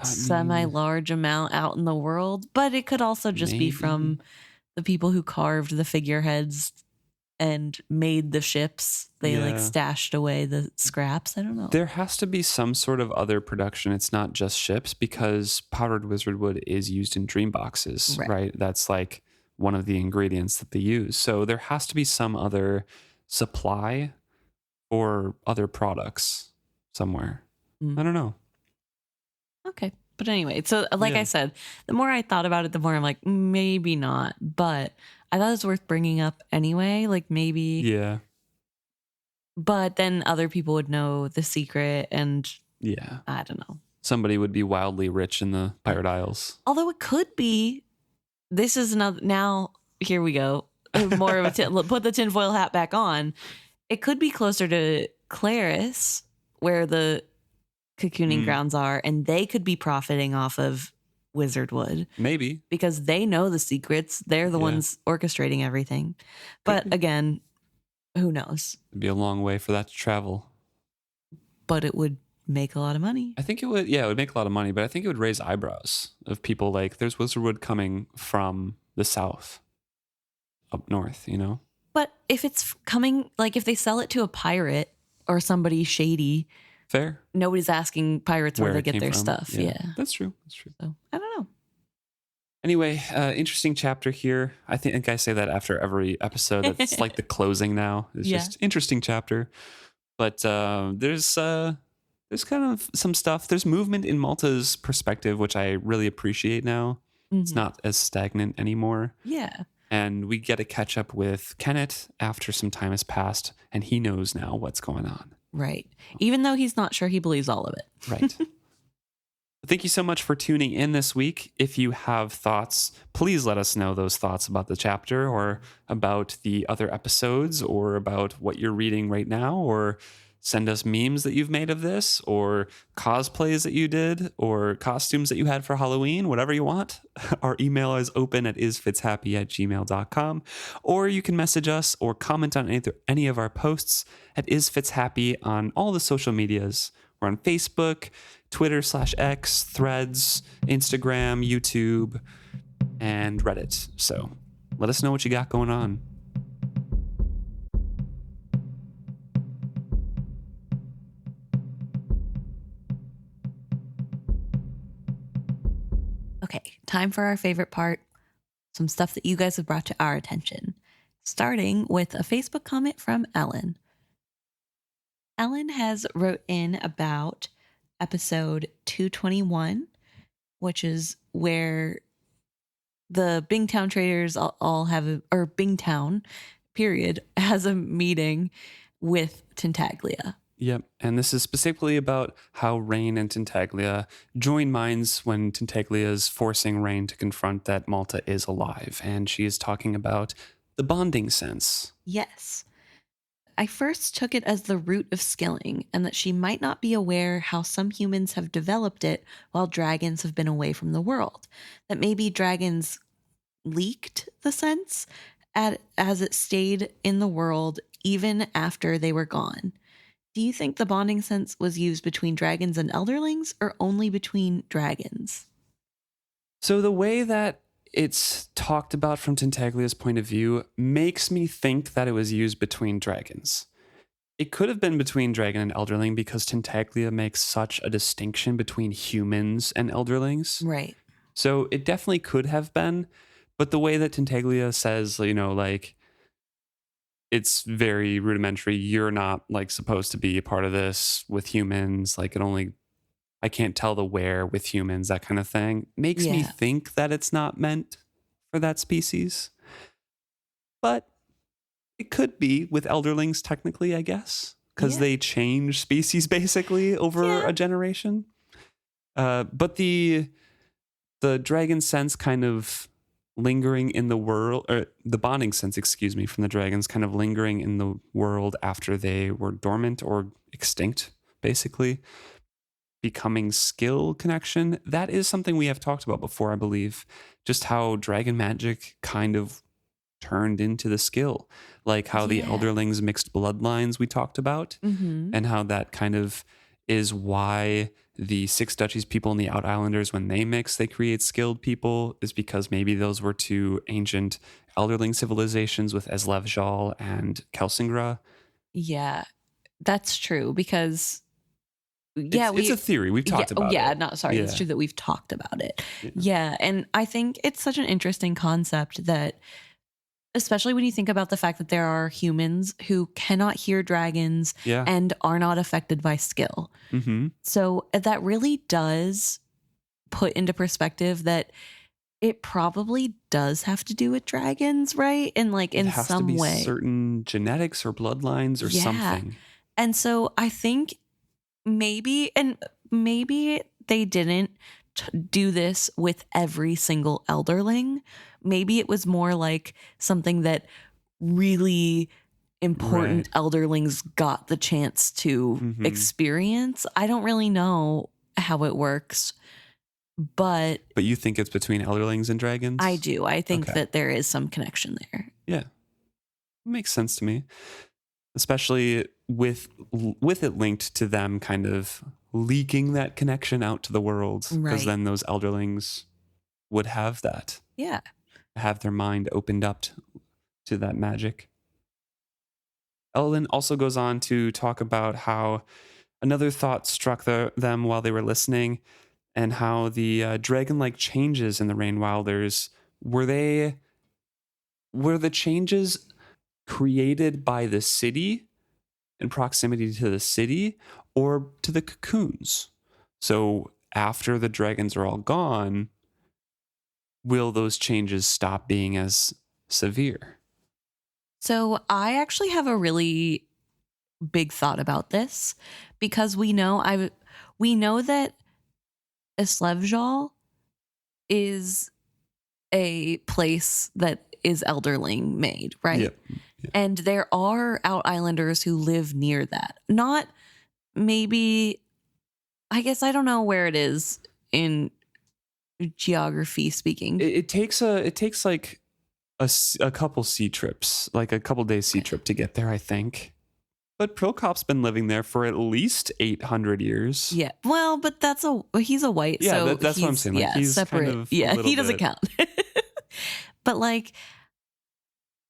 semi-large amount out in the world. But it could also just be from the people who carved the figureheads and made the ships. They stashed away the scraps. I don't know. There has to be some sort of other production. It's not just ships, because powdered wizardwood is used in dream boxes, right? That's like one of the ingredients that they use. So there has to be some other supply or other products somewhere. I don't know. Okay. But anyway, so I said, the more I thought about it, the more I'm like, maybe not. But I thought it was worth bringing up anyway. Like maybe. Yeah. But then other people would know the secret and I don't know. Somebody would be wildly rich in the Pirate Isles. Although it could be, this is another, now here we go. More of a, put the tinfoil hat back on. It could be closer to Claris where the cocooning grounds are, and they could be profiting off of Wizardwood. Maybe. Because they know the secrets. They're the ones orchestrating everything. But again, who knows? It'd be a long way for that to travel. but it would make a lot of money. I think it would, yeah, it would make a lot of money, but I think it would raise eyebrows of people like, there's Wizardwood coming from the south up north, you know? But if it's coming, like if they sell it to a pirate or somebody shady, Fair. nobody's asking pirates where they it get came their from. stuff. Yeah. That's true. That's true. So I don't know. Anyway, interesting chapter here. I think I say that after every episode. It's like the closing now. It's just interesting chapter. But there's kind of some stuff. There's movement in Malta's perspective, which I really appreciate now. Mm-hmm. It's not as stagnant anymore. Yeah. And we get to catch up with Kennit after some time has passed, and he knows now what's going on. Right. Even though he's not sure he believes all of it. Right. Thank you so much for tuning in this week. If you have thoughts, please let us know those thoughts about the chapter or about the other episodes or about what you're reading right now, or send us memes that you've made of this or cosplays that you did or costumes that you had for Halloween, whatever you want. Our email is open at isfitzhappy@gmail.com, or you can message us or comment on any of our posts at isfitzhappy on all the social medias. We're on Facebook, Twitter/X, Threads, Instagram, YouTube, and Reddit. So let us know what you got going on. Okay, time for our favorite part. Some stuff that you guys have brought to our attention. Starting with a Facebook comment from Ellen. Ellen has wrote in about episode 221, which is where the Bingtown traders all have, or Bingtown, period, has a meeting with Tintaglia. Yep, and this is specifically about how Rain and Tintaglia join minds when Tintaglia is forcing Rain to confront that Malta is alive, and she is talking about the bonding sense. Yes. I first took it as the root of skilling, and that she might not be aware how some humans have developed it while dragons have been away from the world. That maybe dragons leaked the sense as it stayed in the world even after they were gone. Do you think the bonding sense was used between dragons and elderlings, or only between dragons? So the way that it's talked about from Tintaglia's point of view makes me think that it was used between dragons. It could have been between dragon and elderling because Tintaglia makes such a distinction between humans and elderlings. Right. So it definitely could have been, but the way that Tintaglia says, you know, like, it's very rudimentary. You're not like supposed to be a part of this with humans. Like I can't tell the where with humans, that kind of thing. Makes me think that it's not meant for that species. But it could be with elderlings, technically, I guess, because they change species basically over a generation. But the dragon sense kind of lingering in the world, or the bonding sense, excuse me, from the dragons kind of lingering in the world after they were dormant or extinct, basically. Becoming skill connection, that is something we have talked about before, I believe. Just how dragon magic kind of turned into the skill, like how the elderlings mixed bloodlines we talked about, and how that kind of is why the Six Duchies people and the Out Islanders, when they mix, they create skilled people, is because maybe those were two ancient elderling civilizations with Eslevjal and Kelsingra. Yeah, that's true, because it's a theory. We've talked about it. It's true that we've talked about it. Yeah. And I think it's such an interesting concept that, especially when you think about the fact that there are humans who cannot hear dragons and are not affected by skill. So that really does put into perspective that it probably does have to do with dragons, right? And like in some way, certain genetics or bloodlines or something. And so I think maybe they didn't do this with every single elderling. Maybe it was more like something that really important elderlings got the chance to experience. I don't really know how it works, but you think it's between elderlings and dragons? I do. I think that there is some connection there. Yeah. Makes sense to me. especially with it linked to them kind of leaking that connection out to the world, because Right. then those elderlings would have that, Yeah. have their mind opened up to that magic. Ellen also goes on to talk about how another thought struck them while they were listening, and how the dragon-like changes in the Rainwilders, were the changes created by the city in proximity to the city, or to the cocoons? So after the dragons are all gone, will those changes stop being as severe? So I actually have a really big thought about this, because we know that Eslevjal is a place that is elderling made, right? Yep. Yeah. And there are out islanders who live near that. Not maybe, I guess I don't know where it is in geography speaking. It takes like a couple sea trips, like a couple days sea trip to get there, I think. But Prokop's been living there for at least 800 years. Yeah. Well, but he's a white. Yeah, so that's what I'm saying. Like, yeah, he's separate. kind of yeah, he doesn't count. But like,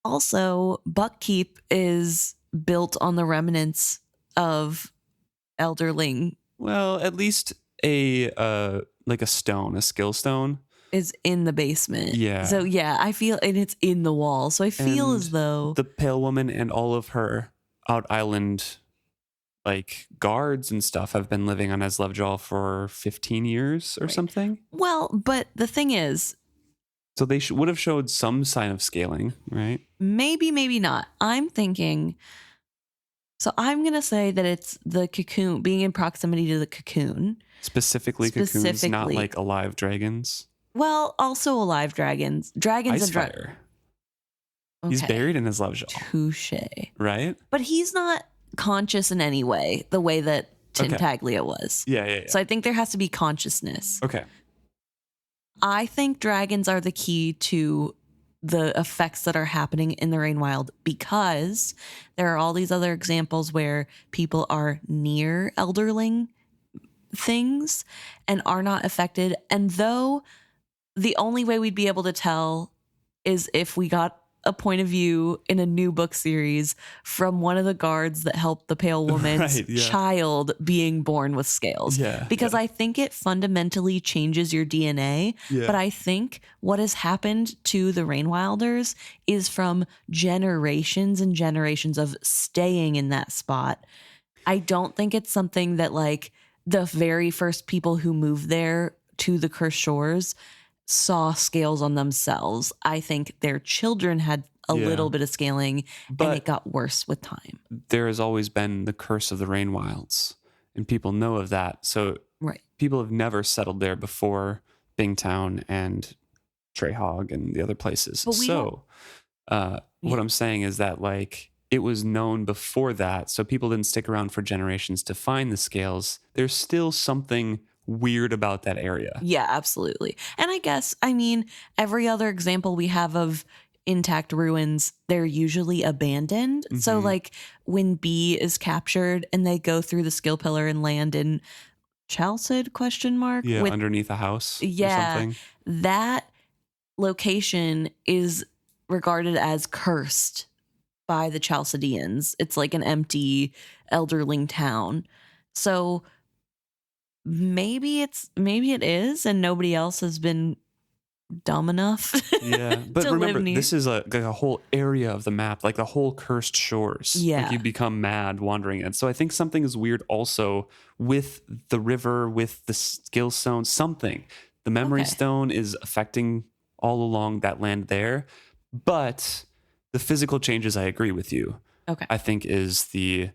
also, Buckkeep is built on the remnants of Elderling. Well, at least a stone, a skill stone. Is in the basement. Yeah. So yeah, I feel, and it's in the wall. So I feel And as though the Pale Woman and all of her out island like guards and stuff have been living on Eslevjal for 15 years or Right. something. Well, but the thing is, So they would have showed some sign of scaling, right? maybe not. I'm thinking. So I'm gonna say that it's the cocoon, being in proximity to the cocoon. Specifically cocoons, not like alive dragons. Well, also alive dragons. Dragons and Icefire. He's buried in Eslevjal, Touche. right? But he's not conscious in any way, the way that Tintaglia was. Yeah. So I think there has to be consciousness. Okay. I think dragons are the key to the effects that are happening in the Rainwild, because there are all these other examples where people are near elderling things and are not affected. And though the only way we'd be able to tell is if we got a point of view in a new book series from one of the guards that helped the Pale Woman's child being born with scales. Yeah. Because I think it fundamentally changes your DNA. Yeah. But I think what has happened to the Rainwilders is from generations and generations of staying in that spot. I don't think it's something that like the very first people who moved there to the Cursed Shores saw scales on themselves. I think their children had a little bit of scaling, and it got worse with time. There has always been the curse of the Rainwilds, and people know of that. So people have never settled there before Bingtown and Treyhog and the other places. So what I'm saying is that like it was known before that, so people didn't stick around for generations to find the scales. There's still something weird about that area. Yeah, absolutely. And I guess, I mean, every other example we have of intact ruins, they're usually abandoned. Mm-hmm. So like when B is captured and they go through the skill pillar and land in Chalced ? Yeah, underneath a house or something. That location is regarded as cursed by the Chalcedeans. It's like an empty elderling town. So maybe it is, and nobody else has been dumb enough. Yeah, but remember, this is like a whole area of the map, like the whole Cursed Shores. Yeah, like you become mad wandering it. So I think something is weird also with the river, with the skill stone. Something, the memory stone is affecting all along that land there. But the physical changes, I agree with you. Okay, I think is the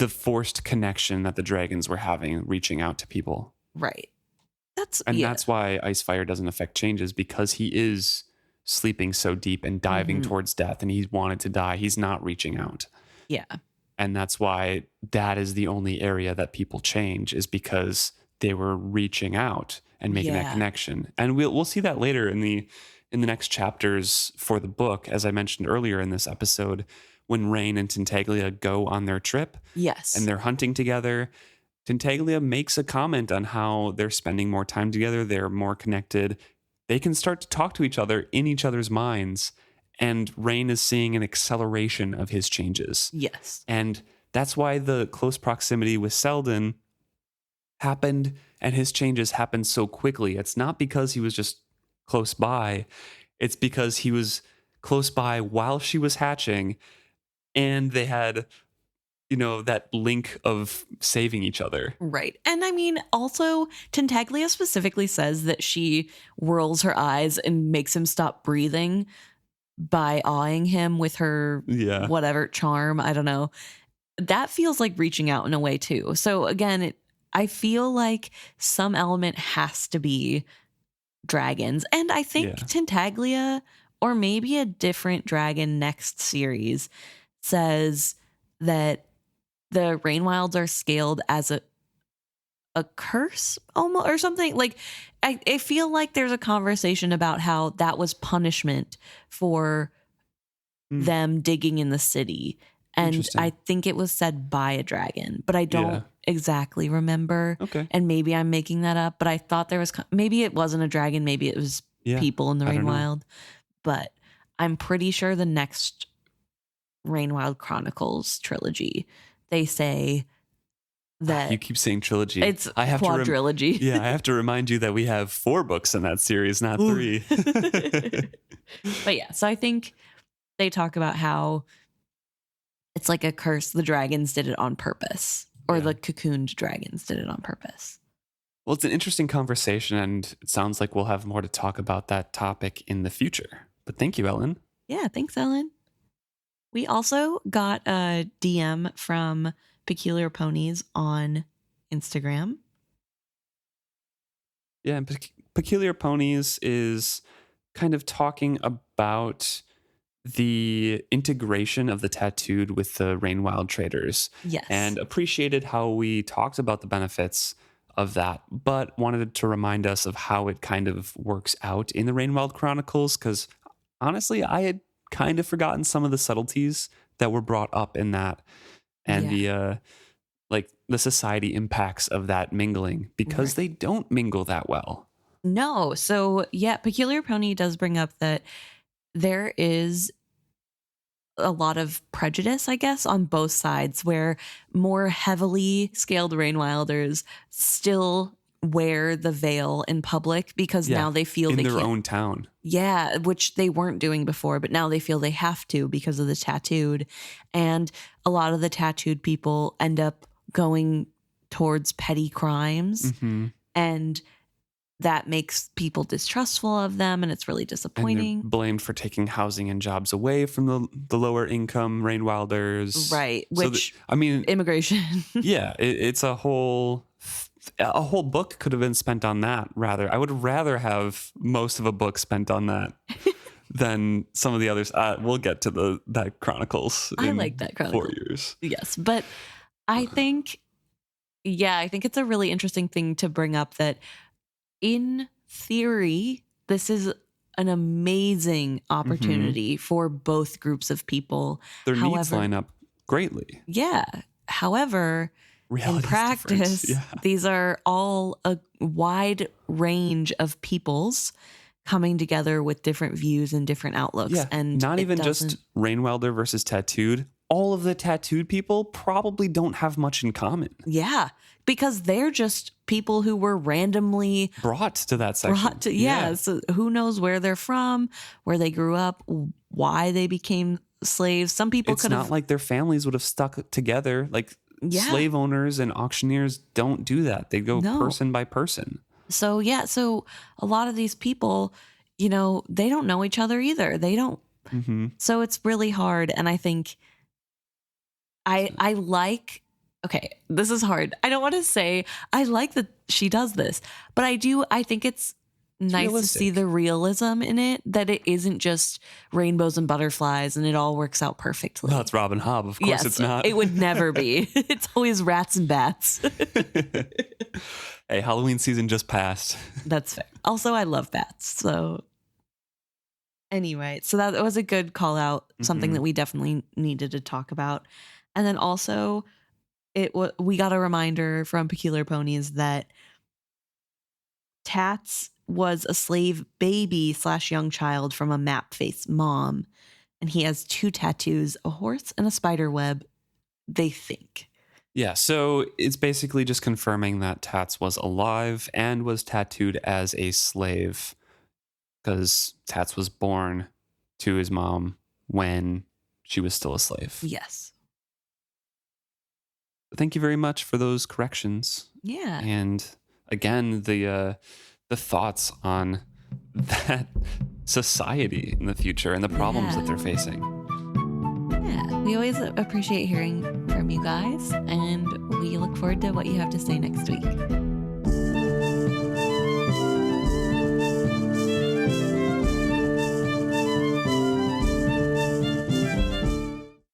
forced connection that the dragons were having, reaching out to people. Right. That's why Icefire doesn't affect changes, because he is sleeping so deep and diving towards death, and he wanted to die. He's not reaching out. Yeah. And that's why that is the only area that people change, is because they were reaching out and making that connection. And we'll see that later in the next chapters for the book, as I mentioned earlier in this episode, when Rain and Tintaglia go on their trip Yes. and they're hunting together, Tintaglia makes a comment on how they're spending more time together. They're more connected. They can start to talk to each other in each other's minds. And Rain is seeing an acceleration of his changes. Yes. And that's why the close proximity with Selden happened and his changes happened so quickly. It's not because he was just close by. It's because he was close by while she was hatching and they had, that link of saving each other. Right. And I mean, also, Tintaglia specifically says that she whirls her eyes and makes him stop breathing by awing him with her whatever charm. I don't know. That feels like reaching out in a way too. So again, I feel like some element has to be dragons. And I think Tintaglia, or maybe a different dragon next series, says that the Rainwilds are scaled as a curse almost or something. Like I feel like there's a conversation about how that was punishment for them digging in the city. And I think it was said by a dragon, but I don't exactly remember. Okay. And maybe I'm making that up, but I thought there was, maybe it wasn't a dragon. Maybe it was people in the Rainwild, but I'm pretty sure the next Rainwild Chronicles trilogy, they say that you keep saying trilogy. It's quadrilogy. I have to remind you that we have 4 books in that series, not 3. But yeah, so I think they talk about how it's like a curse. The dragons did it on purpose, or the cocooned dragons did it on purpose. Well, it's an interesting conversation, and it sounds like we'll have more to talk about that topic in the future. But thank you, Ellen. Yeah, thanks, Ellen. We also got a DM from Peculiar Ponies on Instagram. Yeah, and Peculiar Ponies is kind of talking about the integration of the tattooed with the Rainwild traders. Yes. And appreciated how we talked about the benefits of that, but wanted to remind us of how it kind of works out in the Rainwild Chronicles, because honestly, I had kind of forgotten some of the subtleties that were brought up in that and the society impacts of that mingling, because they don't mingle that well. No. So yeah, Peculiar Pony does bring up that there is a lot of prejudice, I guess, on both sides, where more heavily scaled Rainwilders still wear the veil in public because now they feel in they their can't. own town. Yeah, which they weren't doing before, but now they feel they have to because of the tattooed. And a lot of the tattooed people end up going towards petty crimes. Mm-hmm. And that makes people distrustful of them, and it's really disappointing. And they're blamed for taking housing and jobs away from the lower income Rainwilders. Right, which, so immigration. Yeah, it's a whole book could have been spent on that, rather. I would rather have most of a book spent on that than some of the others. We'll get to that Chronicles I like that Chronicles. 4 years. Yes, but I think it's a really interesting thing to bring up that in theory, this is an amazing opportunity for both groups of people. Their needs line up greatly. Yeah. However, Reality's in practice, these are all a wide range of peoples coming together with different views and different outlooks. Yeah, and not even just Rainwilder versus tattooed. All of the tattooed people probably don't have much in common. Yeah, because they're just people who were randomly brought to that section. So who knows where they're from, where they grew up, why they became slaves. Some people It's not like their families would have stuck together. Like slave owners and auctioneers don't do that. They go person by person. So a lot of these people, they don't know each other either. They don't. Mm-hmm. So it's really hard. And I think I like, okay, this is hard. I don't want to say I like that she does this, but I think it's nice realistic to see the realism in it, that it isn't just rainbows and butterflies and it all works out perfectly. Well, it's Robin Hobb. Of course it's not. It would never be. It's always rats and bats. Hey, Halloween season just passed. That's fair. Also, I love bats, so Anyway, so that was a good call out, something that we definitely needed to talk about. And then also we got a reminder from Peculiar Ponies that Tats was a slave baby / young child from a map-faced mom. And he has 2 tattoos, a horse and a spider web, they think. Yeah, so it's basically just confirming that Tats was alive and was tattooed as a slave because Tats was born to his mom when she was still a slave. Yes. Thank you very much for those corrections. Yeah. And again, the thoughts on that society in the future and the problems that they're facing. Yeah, we always appreciate hearing from you guys, and we look forward to what you have to say next week.